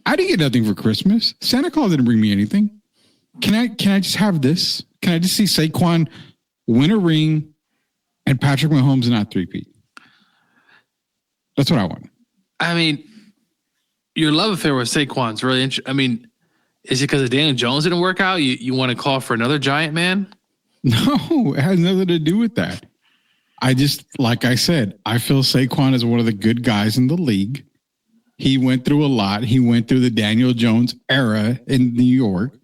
I didn't get nothing for Christmas. Santa Claus didn't bring me anything. Can I just have this? Can I just see Saquon win a ring and Patrick Mahomes not three-peat? That's what I want. I mean, your love affair with Saquon's really interesting. I mean, is it because of Daniel Jones didn't work out? You want to call for another giant man? No, it has nothing to do with that. I just, like I said, I feel Saquon is one of the good guys in the league. He went through a lot. He went through the Daniel Jones era in New York.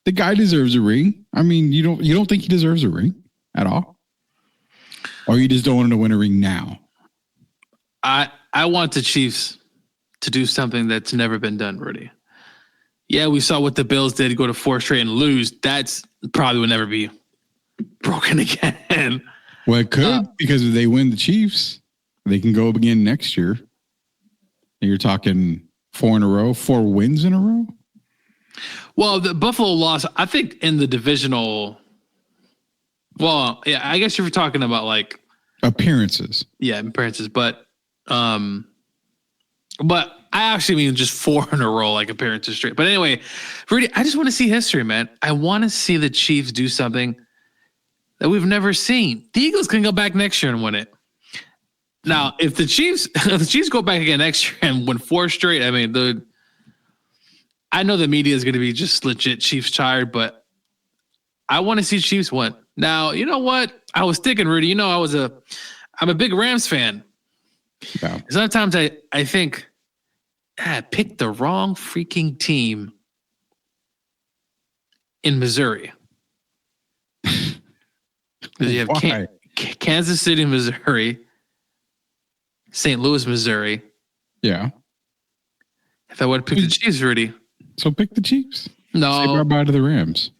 The guy deserves a ring. I mean, you don't think he deserves a ring at all? Or you just don't want him to win a ring now? I want the Chiefs to do something that's never been done, Rudy. Yeah, we saw what the Bills did, go to 4 straight and lose. That's probably would never be broken again. Well, it could, because if they win the Chiefs, they can go up again next year. And you're talking 4 in a row, 4 wins in a row? Well, the Buffalo lost, I think, in the divisional. Well, yeah, I guess you're talking about like appearances. Yeah, appearances, but I actually mean just 4 in a row, like appearances straight. But anyway, Rudy, I just want to see history, man. I want to see the Chiefs do something that we've never seen. The Eagles can go back next year and win it. Now, if the Chiefs go back again next year and win 4 straight, I mean, I know the media is going to be just legit Chiefs tired, but I want to see Chiefs win. Now, you know what? I was thinking, Rudy, you know, I'm a big Rams fan. Yeah. Sometimes I think, I picked the wrong freaking team in Missouri. You have Kansas City, Missouri, St. Louis, Missouri. Yeah. If I would have picked the Chiefs, Rudy. So pick the Chiefs. No. Say bye-bye to the Rams.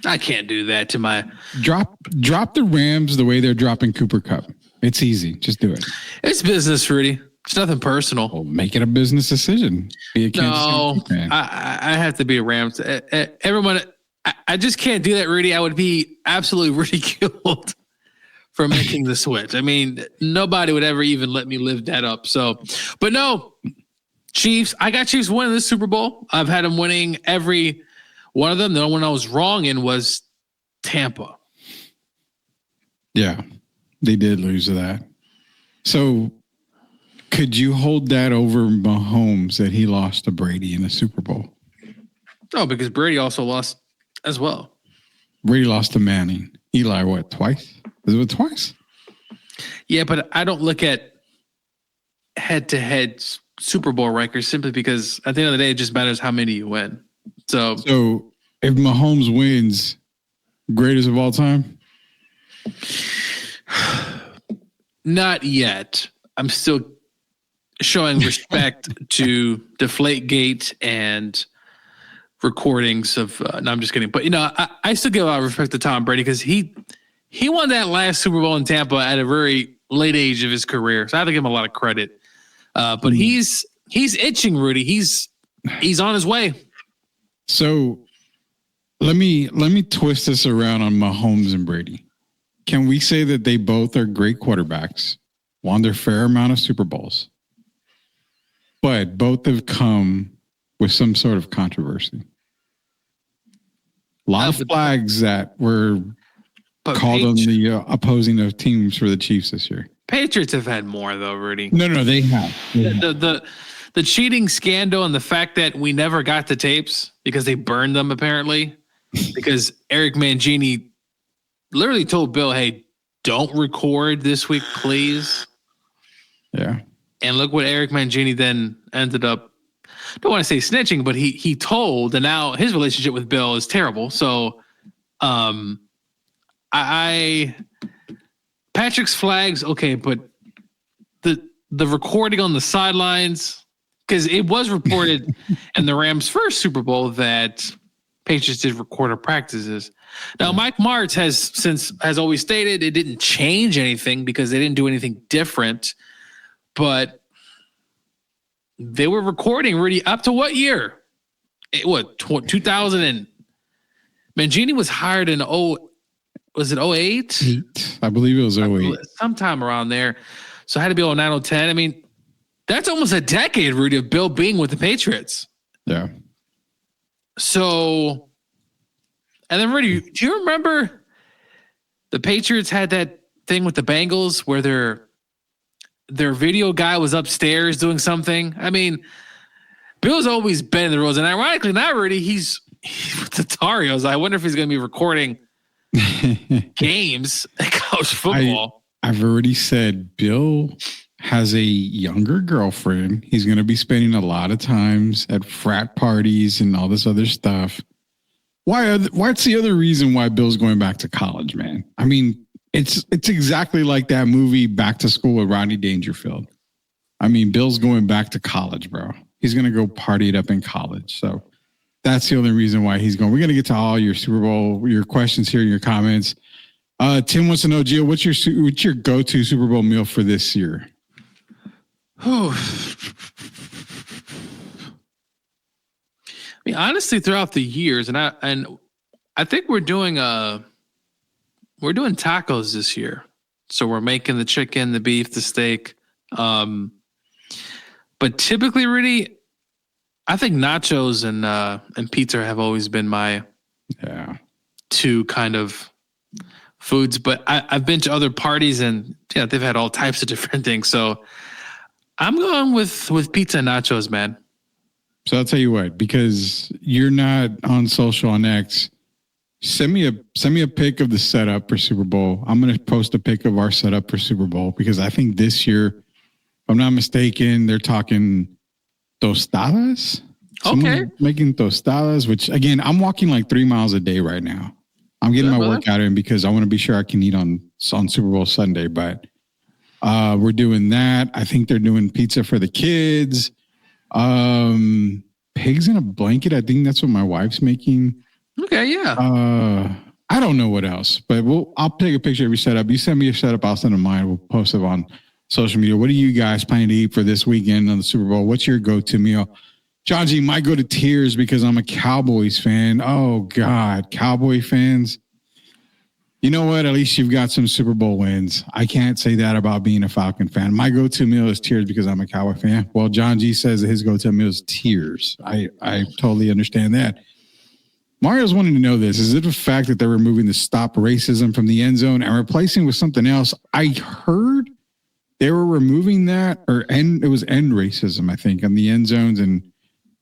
I can't do that to my... Drop the Rams the way they're dropping Cooper Kupp. It's easy. Just do it. It's business, Rudy. It's nothing personal. Well, make it a business decision. Be a Kansas City fan. I have to be a Rams. Everyone, I just can't do that, Rudy. I would be absolutely ridiculed for making the switch. I mean, nobody would ever even let me live that up. So, but no, Chiefs. I got Chiefs winning this Super Bowl. I've had them winning every one of them. The only one I was wrong in was Tampa. Yeah, they did lose to that. So, could you hold that over Mahomes that he lost to Brady in the Super Bowl? No, because Brady also lost as well. Brady lost to Manning. Eli, what, twice? Is it twice? Yeah, but I don't look at head-to-head Super Bowl records simply because at the end of the day, it just matters how many you win. So if Mahomes wins, greatest of all time? Not yet. I'm still showing respect to Deflategate and recordings of no, I'm just kidding. But, you know, I still give a lot of respect to Tom Brady because he won that last Super Bowl in Tampa at a very late age of his career. So I have to give him a lot of credit. But he's itching, Rudy. He's on his way. So let me twist this around on Mahomes and Brady. Can we say that they both are great quarterbacks, won their fair amount of Super Bowls, but both have come with some sort of controversy? A lot of flags that were called on the opposing of teams for the Chiefs this year. Patriots have had more though, Rudy. No, they have. The cheating scandal and the fact that we never got the tapes because they burned them apparently because Eric Mangini literally told Bill, "Hey, don't record this week, please." Yeah. And look what Eric Mangini then ended up. Don't want to say snitching, but he told, and now his relationship with Bill is terrible. So, Patrick's flags, okay, but the recording on the sidelines, because it was reported in the Rams' first Super Bowl that Patriots did record our practices. Now, Mike Martz has always stated it didn't change anything because they didn't do anything different, but they were recording really up to what year? 2000 and Mangini was hired in was it 08? I believe it was 08. Sometime around there. So it had to be 09, 010. I mean, that's almost a decade, Rudy, of Bill being with the Patriots. Yeah. So, and then Rudy, do you remember the Patriots had that thing with the Bengals where their video guy was upstairs doing something? I mean, Bill's always been the rules. And ironically, not Rudy, he's with the Tar Heels. I wonder if he's going to be recording games at college football. I've already said Bill has a younger girlfriend. He's going to be spending a lot of times at frat parties and all this other stuff. What's the other reason why Bill's going back to college, man? I mean, it's exactly like that movie Back to School with Rodney Dangerfield. I mean, Bill's going back to college, bro. He's going to go party it up in college. So that's the only reason why he's going. We're going to get to all your Super Bowl, your questions here, your comments. Tim wants to know, Gio, what's your go-to Super Bowl meal for this year? I mean, honestly, throughout the years, and I think we're doing tacos this year. So we're making the chicken, the beef, the steak. But typically, really, I think nachos and pizza have always been my two kind of foods. But I've been to other parties and they've had all types of different things. So I'm going with pizza and nachos, man. So I'll tell you what, because you're not on social on X, send me a pic of the setup for Super Bowl. I'm going to post a pic of our setup for Super Bowl because I think this year, if I'm not mistaken, they're talking tostadas. Okay. Making tostadas, which again, I'm walking like 3 miles a day right now. I'm getting my workout in because I want to be sure I can eat on Super Bowl Sunday, but we're doing that. I think they're doing pizza for the kids. Pigs in a blanket. I think that's what my wife's making. Okay. Yeah. I don't know what else, but I'll take a picture of your setup. You send me a setup, I'll send them mine. We'll post it on social media. What are you guys planning to eat for this weekend on the Super Bowl? What's your go-to meal? John G might go to tears because I'm a Cowboys fan. Oh God, Cowboy fans. You know what? At least you've got some Super Bowl wins. I can't say that about being a Falcon fan. My go-to meal is tears because I'm a Cowboy fan. Well, John G says that his go-to meal is tears. I totally understand that. Mario's wanting to know this. Is it the fact that they're removing the stop racism from the end zone and replacing with something else? I heard they were removing that it was end racism, I think, on the end zones, and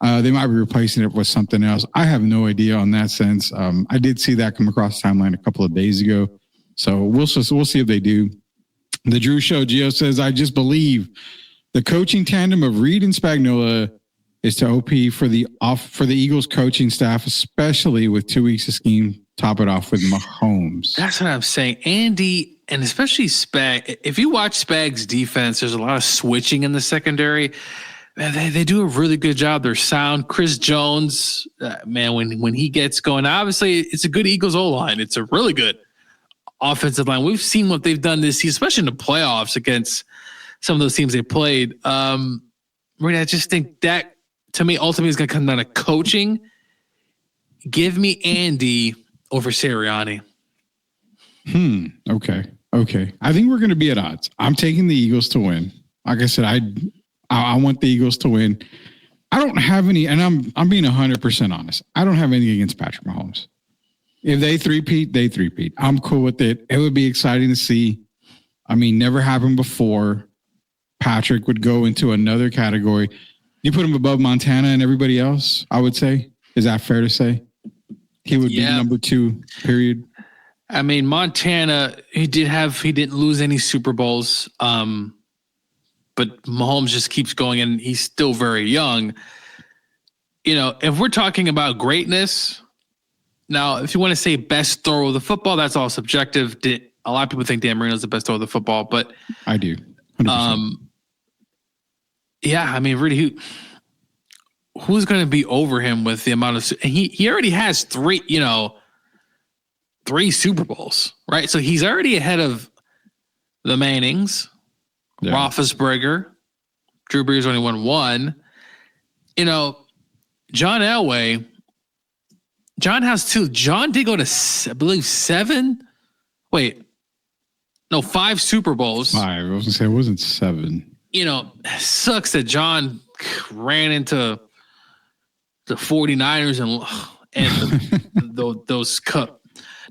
they might be replacing it with something else. I have no idea on that sense. I did see that come across the timeline a couple of days ago. So we'll see if they do. The Drew Show, Gio says, I just believe the coaching tandem of Reed and Spagnuolo is to OP for the Eagles coaching staff, especially with 2 weeks of scheme, top it off with Mahomes. That's what I'm saying. Andy, and especially Spag, if you watch Spag's defense, there's a lot of switching in the secondary. Man, they do a really good job. They're sound. Chris Jones, man, when he gets going, obviously it's a good Eagles O-line. It's a really good offensive line. We've seen what they've done this season, especially in the playoffs against some of those teams they played. I just think that, to me, ultimately is going to come down to coaching. Give me Andy over Sirianni. Okay. I think we're going to be at odds. I'm taking the Eagles to win. Like I said, I want the Eagles to win. I don't have any, and I'm being 100% honest. I don't have anything against Patrick Mahomes. If they three-peat, they three-peat. I'm cool with it. It would be exciting to see. I mean, never happened before. Patrick would go into another category. You put him above Montana and everybody else, I would say. Is that fair to say? He would be number 2, period. I mean, Montana, he didn't lose any Super Bowls. But Mahomes just keeps going, and he's still very young. If we're talking about greatness, now, if you want to say best thrower of the football, that's all subjective. A lot of people think Dan Marino's the best thrower of the football, but I do. 100%. Yeah, I mean, really, who's going to be over him with the amount of? He already has 3 Super Bowls, right? So he's already ahead of the Mannings. Yeah. Roethlisberger, Drew Brees only won 1. John Elway, John has 2. John did go to, I believe, 7. Wait, no, 5 Super Bowls. 5. I was going to say it wasn't 7. Sucks that John ran into the 49ers and those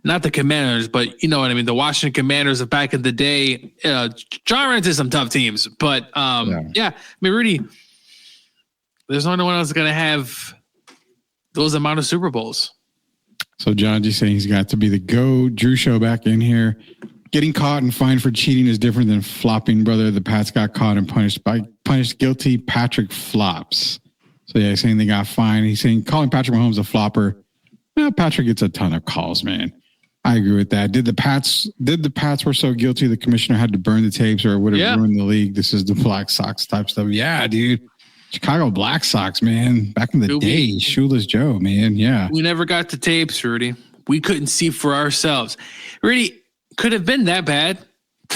not the Commanders, but you know what I mean. The Washington Commanders of back in the day. John ran into some tough teams, but yeah. I mean, Rudy, there's no one else going to have those amount of Super Bowls. So John just saying he's got to be the GOAT. Drew Show back in here. Getting caught and fined for cheating is different than flopping, brother. The Pats got caught and punished guilty. Patrick flops. So yeah, he's saying they got fined. He's saying calling Patrick Mahomes a flopper. Well, Patrick gets a ton of calls, man. I agree with that. Did the Pats were so guilty the commissioner had to burn the tapes or would have ruined the league? This is the Black Sox type stuff. Yeah, dude. Chicago Black Sox, man. Back in the day, Shoeless Joe, man. Yeah. We never got the tapes, Rudy. We couldn't see for ourselves. Rudy, could have been that bad.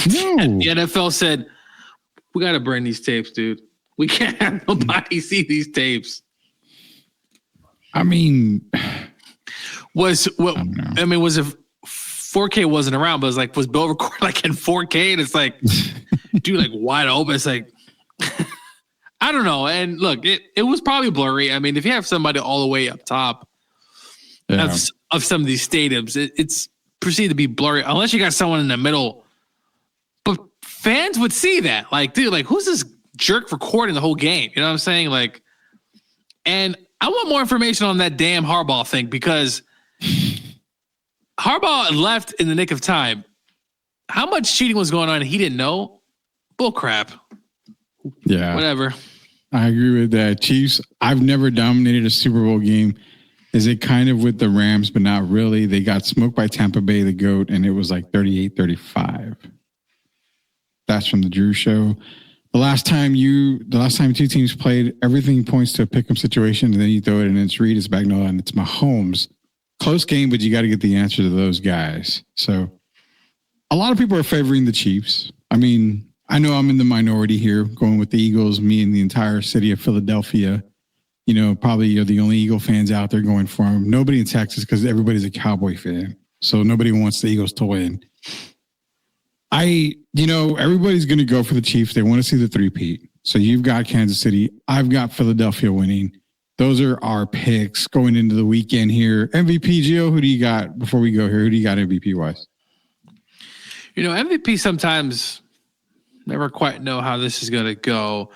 No. The NFL said, we got to burn these tapes, dude. We can't have nobody see these tapes. I mean, was it 4K wasn't around, but was Bill recording like in 4K? And it's like, dude, like wide open. It's like, I don't know. And look, it was probably blurry. I mean, if you have somebody all the way up top of some of these stadiums, it's perceived to be blurry unless you got someone in the middle. But fans would see that. Like, dude, like who's this jerk recording the whole game? You know what I'm saying? Like, and I want more information on that damn Harbaugh thing because Harbaugh left in the nick of time. How much cheating was going on and he didn't know? Bull crap. Yeah. Whatever. I agree with that. Chiefs, I've never dominated a Super Bowl game. Is it kind of with the Rams, but not really? They got smoked by Tampa Bay, the GOAT, and it was like 38-35. That's from the Drew Show. The last time two teams played, everything points to a pick'em situation, and then you throw it, and it's Reed, it's Bagnall, and it's Mahomes. Close game, but you got to get the answer to those guys. So a lot of people are favoring the Chiefs. I mean, I know I'm in the minority here, going with the Eagles, me and the entire city of Philadelphia. Probably you're the only Eagle fans out there going for them. Nobody in Texas because everybody's a Cowboy fan. So nobody wants the Eagles to win. Everybody's going to go for the Chiefs. They want to see the three-peat. So you've got Kansas City. I've got Philadelphia winning. Those are our picks going into the weekend here. MVP, Gio, who do you got before we go here? Who do you got MVP-wise? MVP sometimes never quite know how this is going to go.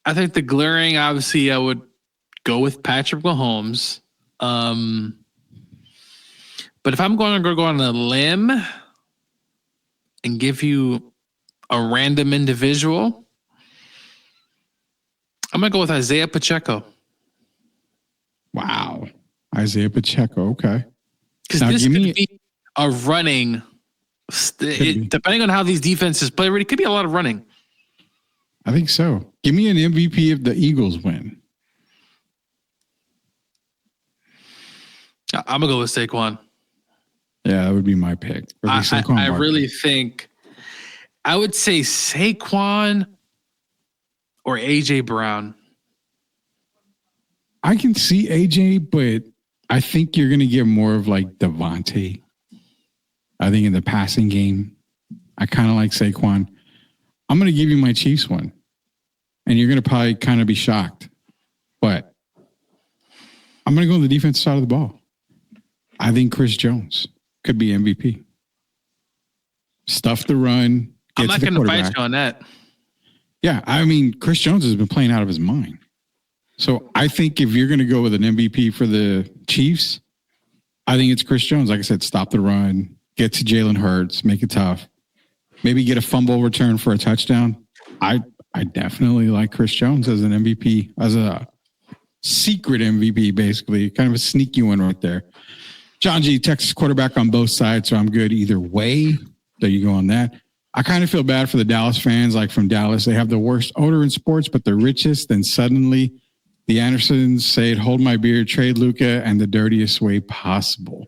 I think the glaring, obviously, I would go with Patrick Mahomes. But if I'm going to go on a limb and give you a random individual, I'm going to go with Isaiah Pacheco. Wow. Isaiah Pacheco. Okay. Because this could be a running, depending on how these defenses play, it could be a lot of running. I think so. Give me an MVP if the Eagles win. I'm going to go with Saquon. Yeah, that would be my pick. I really think I would say Saquon or A.J. Brown. I can see AJ, but I think you're going to get more of like Devontae. I think in the passing game, I kind of like Saquon. I'm going to give you my Chiefs one, and you're going to probably kind of be shocked, but I'm going to go on the defensive side of the ball. I think Chris Jones could be MVP. Stuff the run. I'm not going to fight you on that. Yeah, I mean, Chris Jones has been playing out of his mind. So I think if you're going to go with an MVP for the Chiefs, I think it's Chris Jones. Like I said, stop the run, get to Jalen Hurts, make it tough. Maybe get a fumble return for a touchdown. I definitely like Chris Jones as an MVP, as a secret MVP, basically. Kind of a sneaky one right there. John G, Texas quarterback on both sides, so I'm good either way. There you go on that. I kind of feel bad for the Dallas fans, like from Dallas. They have the worst odor in sports, but the richest. Then suddenly the Andersons say, hold my beer, trade Luka, and the dirtiest way possible.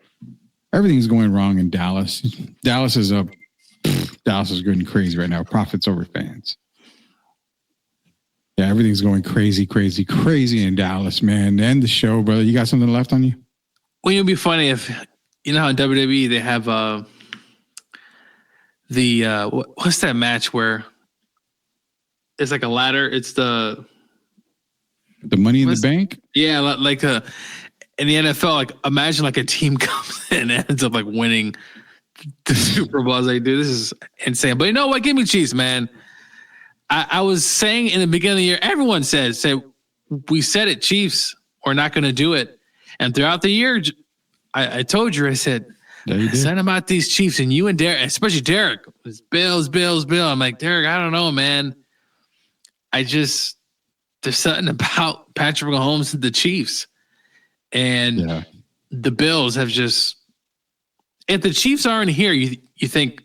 Everything's going wrong in Dallas. Dallas is going crazy right now. Profits over fans. Yeah, everything's going crazy in Dallas, man. End the show, brother. You got something left on you? Well, it'd be funny if, you know how in WWE they have what's that match where it's like a ladder? It's the Money in the Bank? Yeah, like in the NFL, like imagine like a team comes in and ends up like winning the Super Bowl. I was like, dude, this is insane. But you know what? Give me Chiefs, man. I was saying in the beginning of the year, everyone said we said it, Chiefs, we're not going to do it. And throughout the year, I told you, I said, send them out these Chiefs, and you and Derek, especially Derek, was Bills. I'm like, Derek, I don't know, man. There's something about Patrick Mahomes and the Chiefs. And the Bills have just, if the Chiefs aren't here, you think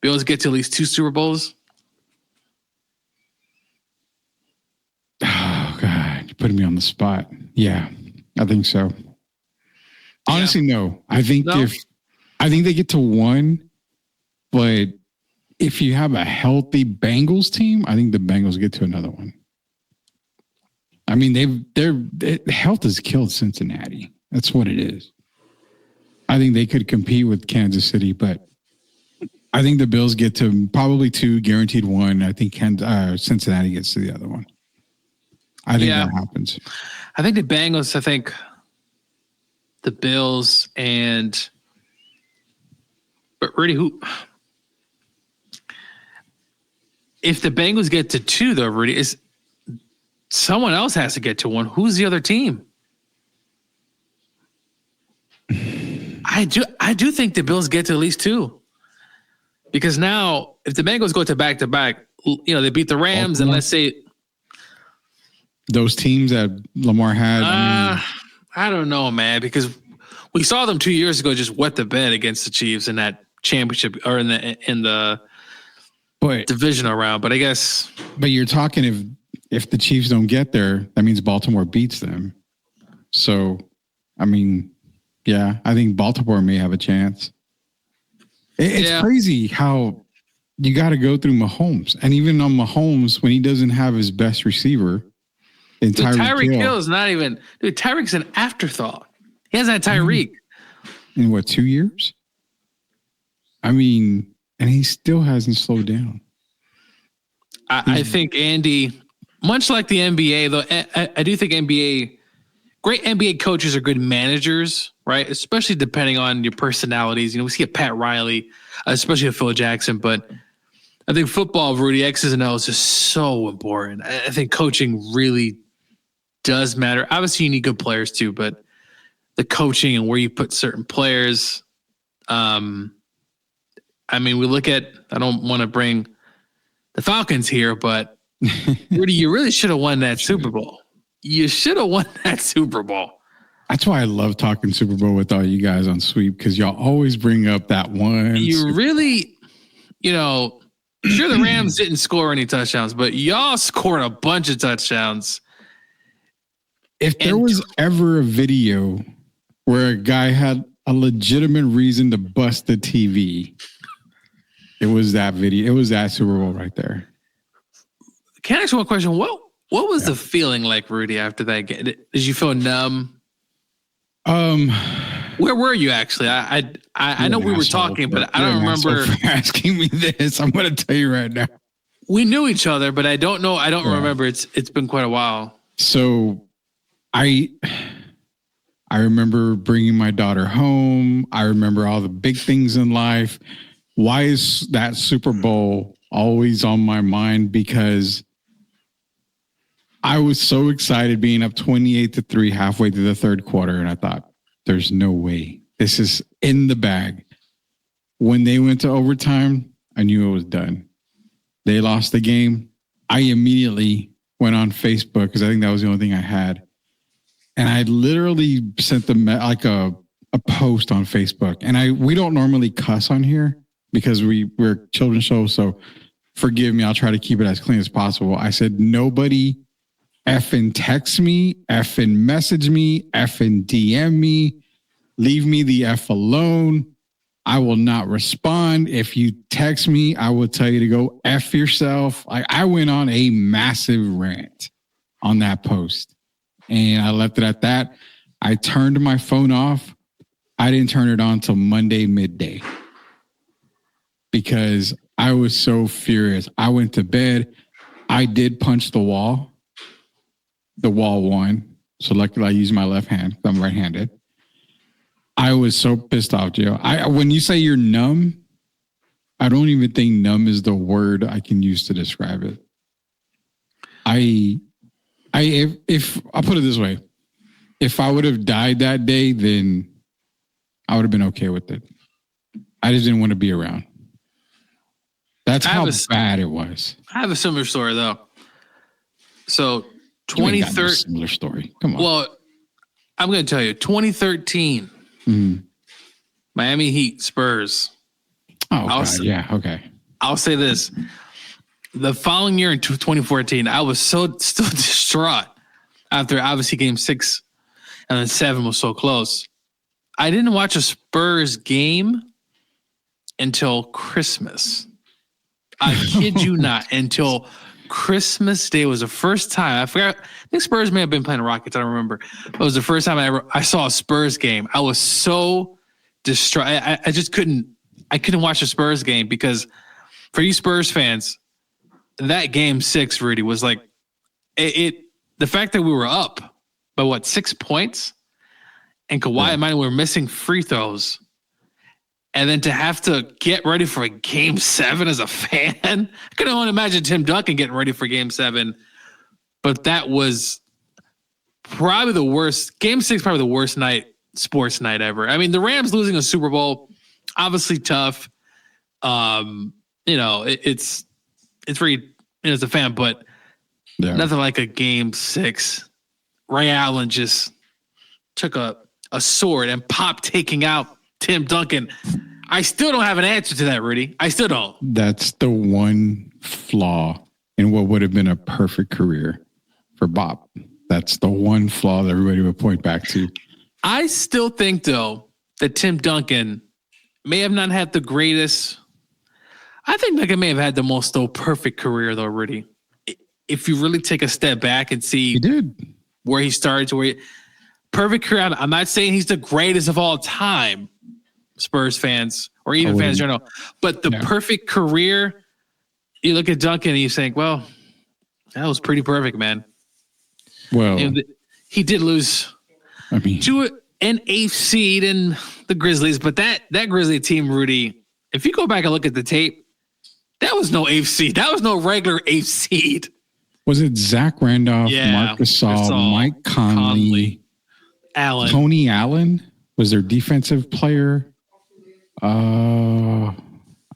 Bills get to at least 2 Super Bowls? Oh, God, you're putting me on the spot. Yeah, I think so. Honestly, no. I think they get to 1, but if you have a healthy Bengals team, I think the Bengals get to another one. I mean, their health has killed Cincinnati. That's what it is. I think they could compete with Kansas City, but I think the Bills get to probably 2, guaranteed 1. I think Cincinnati gets to the other one. I think that happens. I think the Bengals, the Bills, but really if the Bengals get to 2 though, Rudy, is someone else has to get to 1. Who's the other team? I do think the Bills get to at least 2. Because now if the Bengals go to back-to-back, they beat the Rams and let's say those teams that Lamar had. I don't know, man, because we saw them 2 years ago just wet the bed against the Chiefs in that championship or in the divisional round. But I guess. But you're talking if the Chiefs don't get there, that means Baltimore beats them. So, I mean, yeah, I think Baltimore may have a chance. It's crazy how you got to go through Mahomes, and even on Mahomes when he doesn't have his best receiver. Tyreek Hill is not even. Dude, Tyreek's an afterthought. He hasn't had Tyreek in 2 years? I mean, and he still hasn't slowed down. I think Andy, much like the NBA, though, I do think great NBA coaches are good managers, right? Especially depending on your personalities. We see a Pat Riley, especially a Phil Jackson, but I think football, Rudy, X's and O's is so important. I think coaching really does matter. Obviously, you need good players too, but the coaching and where you put certain players. I mean, we look at, I don't want to bring the Falcons here, but Rudy, you really should have won that Super Bowl. You should have won that Super Bowl. That's why I love talking Super Bowl with all you guys on Sweep, because y'all always bring up that one. You really, sure the Rams didn't score any touchdowns, but y'all scored a bunch of touchdowns. If there was ever a video where a guy had a legitimate reason to bust the TV, it was that video. It was that Super Bowl right there. Can I ask you one question? What was the feeling like, Rudy, after that game? Did you feel numb? Where were you actually? I know we were talking, but I don't remember asking me this. I'm going to tell you right now. We knew each other, but I don't know. I don't remember. It's been quite a while. So I I remember bringing my daughter home. I remember all the big things in life. Why is that Super Bowl always on my mind? Because I was so excited being up 28-3 halfway through the third quarter. And I thought, there's no way this is in the bag. When they went to overtime, I knew it was done. They lost the game. I immediately went on Facebook because I think that was the only thing I had. And I literally sent them like a post on Facebook. And we don't normally cuss on here because we're a children's show. So forgive me. I'll try to keep it as clean as possible. I said, nobody effing text me, effing message me, effing DM me, leave me the F alone. I will not respond. If you text me, I will tell you to go F yourself. I went on a massive rant on that post and I left it at that. I turned my phone off. I didn't turn it on till Monday midday because I was so furious. I went to bed. I did punch the wall. The wall won. So luckily I used my left hand. I'm right-handed. I was so pissed off, Joe. When you say you're numb, I don't even think numb is the word I can use to describe it. If I'll put it this way, if I would have died that day, then I would have been okay with it. I just didn't want to be around. That's how bad it was. I have a similar story though. So 2013 similar story. Come on. Well, I'm going to tell you, 2013. Miami Heat, Spurs. Oh, God, yeah. Okay. I'll say this. The following year in 2014, I was still distraught after obviously game 6 and then 7 was so close. I didn't watch a Spurs game until Christmas. I kid you not, until Christmas Day was the first time. I forgot. I think Spurs may have been playing Rockets. I don't remember. But it was the first time I saw a Spurs game. I was so distraught. I just couldn't watch a Spurs game because for you Spurs fans, that game 6, Rudy, was like the fact that we were up by 6 points and Kawhi and mine were missing free throws. And then to have to get ready for a game 7 as a fan, I couldn't even imagine Tim Duncan getting ready for game 7. But that was probably the worst. Game 6, probably the worst sports night ever. I mean, the Rams losing a Super Bowl, obviously tough. It's very, as a fan, but nothing like a game 6. Ray Allen just took a sword and taking out Tim Duncan. I still don't have an answer to that, Rudy. I still don't. That's the one flaw in what would have been a perfect career for Bob. That's the one flaw that everybody would point back to. I still think, though, that Tim Duncan may have not had the greatest. I think Duncan may have had the most perfect career, though, Rudy. If you really take a step back and see he did where he started to where perfect career. I'm not saying he's the greatest of all time, Spurs fans or even fans in general, but the perfect career, you look at Duncan and you think, well, that was pretty perfect, man. Well, he did lose to an 8th seed in the Grizzlies, but that Grizzly team, Rudy, if you go back and look at the tape, that was no 8th seed. That was no regular 8th seed. Was it Zach Randolph, Marc Gasol, Mike Conley, Allen. Tony Allen was their defensive player. I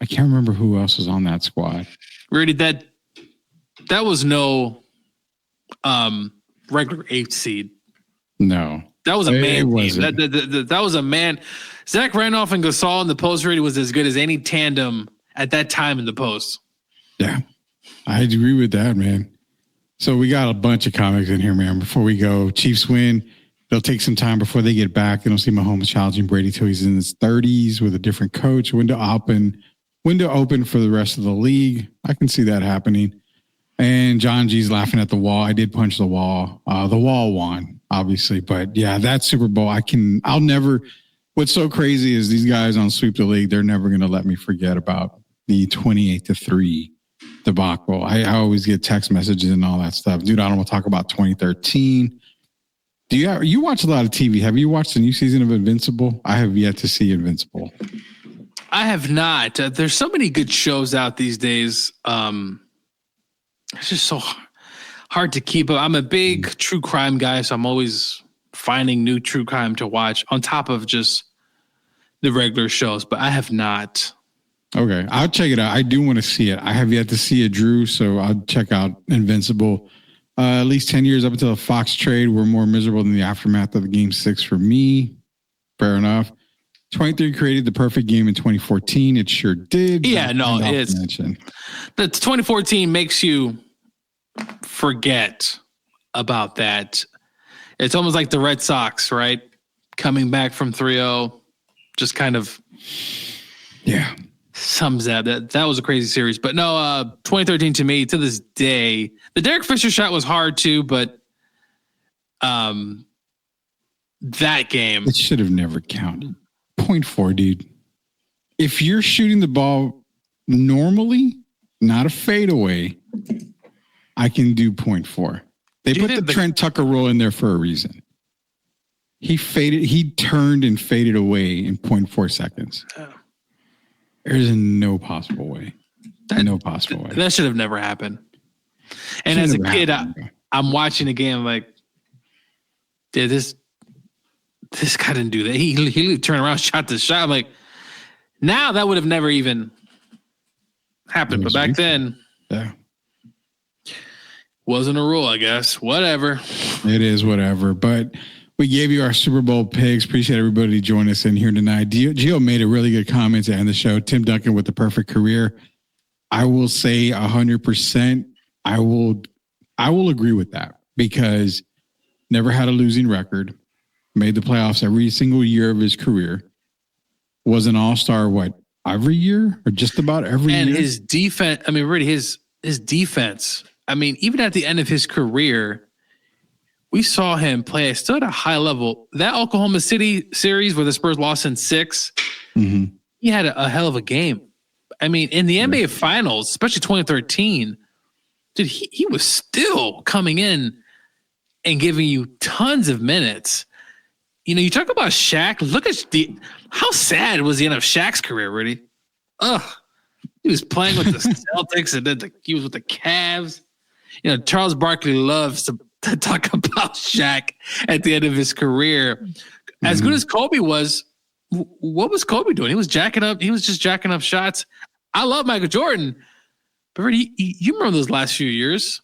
can't remember who else was on that squad. Rudy, that was no regular 8th seed. No. That was a man team. That was a man. Zach Randolph and Gasol in the post, Rudy, was as good as any tandem at that time in the post. Yeah, I agree with that, man. So we got a bunch of comics in here, man. Before we go, Chiefs win. They'll take some time before they get back. They don't see Mahomes challenging Brady till he's in his 30s with a different coach. Window open for the rest of the league. I can see that happening. And John G's laughing at the wall. I did punch the wall. The wall won, obviously. But yeah, that Super Bowl, I'll never. What's so crazy is these guys on Sweep the League, they're never going to let me forget about the 28-3 debacle. I always get text messages and all that stuff. Dude, I don't want to talk about 2013. You watch a lot of TV? Have you watched the new season of Invincible? I have yet to see Invincible. I have not. There's so many good shows out these days. It's just so hard to keep up. I'm a big true crime guy, so I'm always finding new true crime to watch on top of just the regular shows, but I have not. Okay, I'll check it out. I do want to see it. I have yet to see it, Drew, so I'll check out Invincible. At least 10 years up until the Fox trade were more miserable than the aftermath of Game 6 for me. Fair enough. 23 created the perfect game in 2014. It sure did. Yeah, no, it's the 2014 makes you forget about that. It's almost like the Red Sox, right? Coming back from 3-0, just kind of sums that. That was a crazy series. But no, 2013 to me, to this day, the Derek Fisher shot was hard too, but that game. It should have never counted. 0.4, dude. If you're shooting the ball normally, not a fadeaway, I can do 0.4. They put the Trent Tucker rule in there for a reason. He turned and faded away in 0.4 seconds. There's no possible way. No possible way. That should have never happened. And as a kid, I'm watching the game like, dude, this guy didn't do that. He turned around, shot the shot. I'm like, now that would have never even happened. But back then, wasn't a rule, I guess. Whatever. It is whatever. But we gave you our Super Bowl picks. Appreciate everybody joining us in here tonight. Gio made a really good comment to end the show. Tim Duncan with the perfect career. I will say 100%. I will agree with that because never had a losing record. Made the playoffs every single year of his career. Was an all-star, every year or just about every year? And his defense, I mean, really his defense. I mean, even at the end of his career, we saw him play still at a high level. That Oklahoma City series where the Spurs lost in 6, he had a hell of a game. I mean, in the NBA Finals, especially 2013, dude, he was still coming in and giving you tons of minutes. You know, you talk about Shaq. Look at how sad was the end of Shaq's career, really? He was playing with the Celtics and then he was with the Cavs. You know, Charles Barkley loves to talk about Shaq at the end of his career. As good as Kobe was, what was Kobe doing? He was just jacking up shots. I love Michael Jordan, but really, you remember those last few years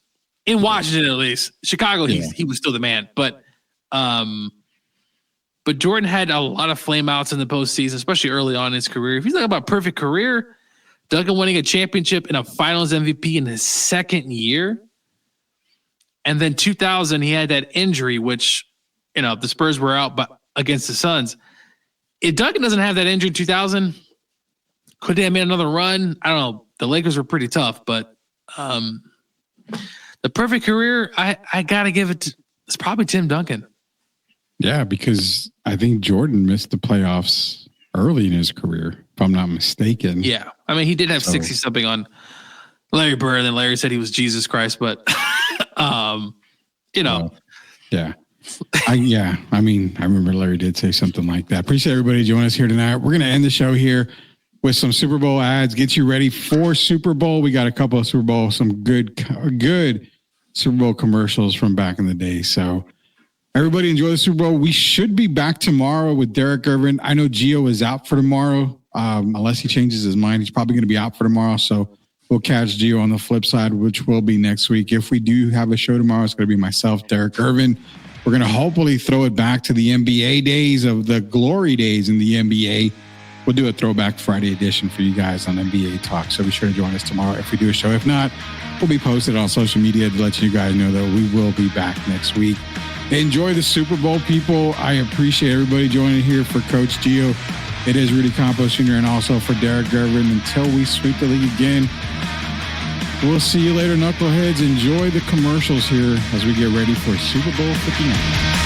in Washington, at least. Chicago, he was still the man, but Jordan had a lot of flame outs in the postseason, especially early on in his career. If he's talking about perfect career, Duncan winning a championship and a Finals MVP in his second year. And then 2000, he had that injury, which, you know, the Spurs were out but against the Suns. If Duncan doesn't have that injury in 2000, could they have made another run? I don't know. The Lakers were pretty tough, but the perfect career, I got to give it to, it's probably Tim Duncan. Yeah, because I think Jordan missed the playoffs early in his career, if I'm not mistaken. Yeah. I mean, he did have 60-something on Larry Bird, and then Larry said he was Jesus Christ, but, you know. Yeah. I mean, I remember Larry did say something like that. Appreciate everybody joining us here tonight. We're going to end the show here with some Super Bowl ads. Get you ready for Super Bowl. We got a couple of Super Bowl, some good Super Bowl commercials from back in the day. So everybody enjoy the Super Bowl. We should be back tomorrow with Derek Irvin. I know Gio is out for tomorrow. Unless he changes his mind, he's probably going to be out for tomorrow. So we'll catch Gio on the flip side, which will be next week. If we do have a show tomorrow, it's going to be myself, Derek Irvin. We're going to hopefully throw it back to the NBA days of the glory days in the NBA. We'll do a throwback Friday edition for you guys on NBA Talk. So be sure to join us tomorrow if we do a show. If not, we'll be posted on social media to let you guys know that we will be back next week. Enjoy the Super Bowl, people. I appreciate everybody joining here for Coach Gio. It is Rudy Campos Jr. and also for Derek Gervin. Until we sweep the league again, we'll see you later, knuckleheads. Enjoy the commercials here as we get ready for Super Bowl 59.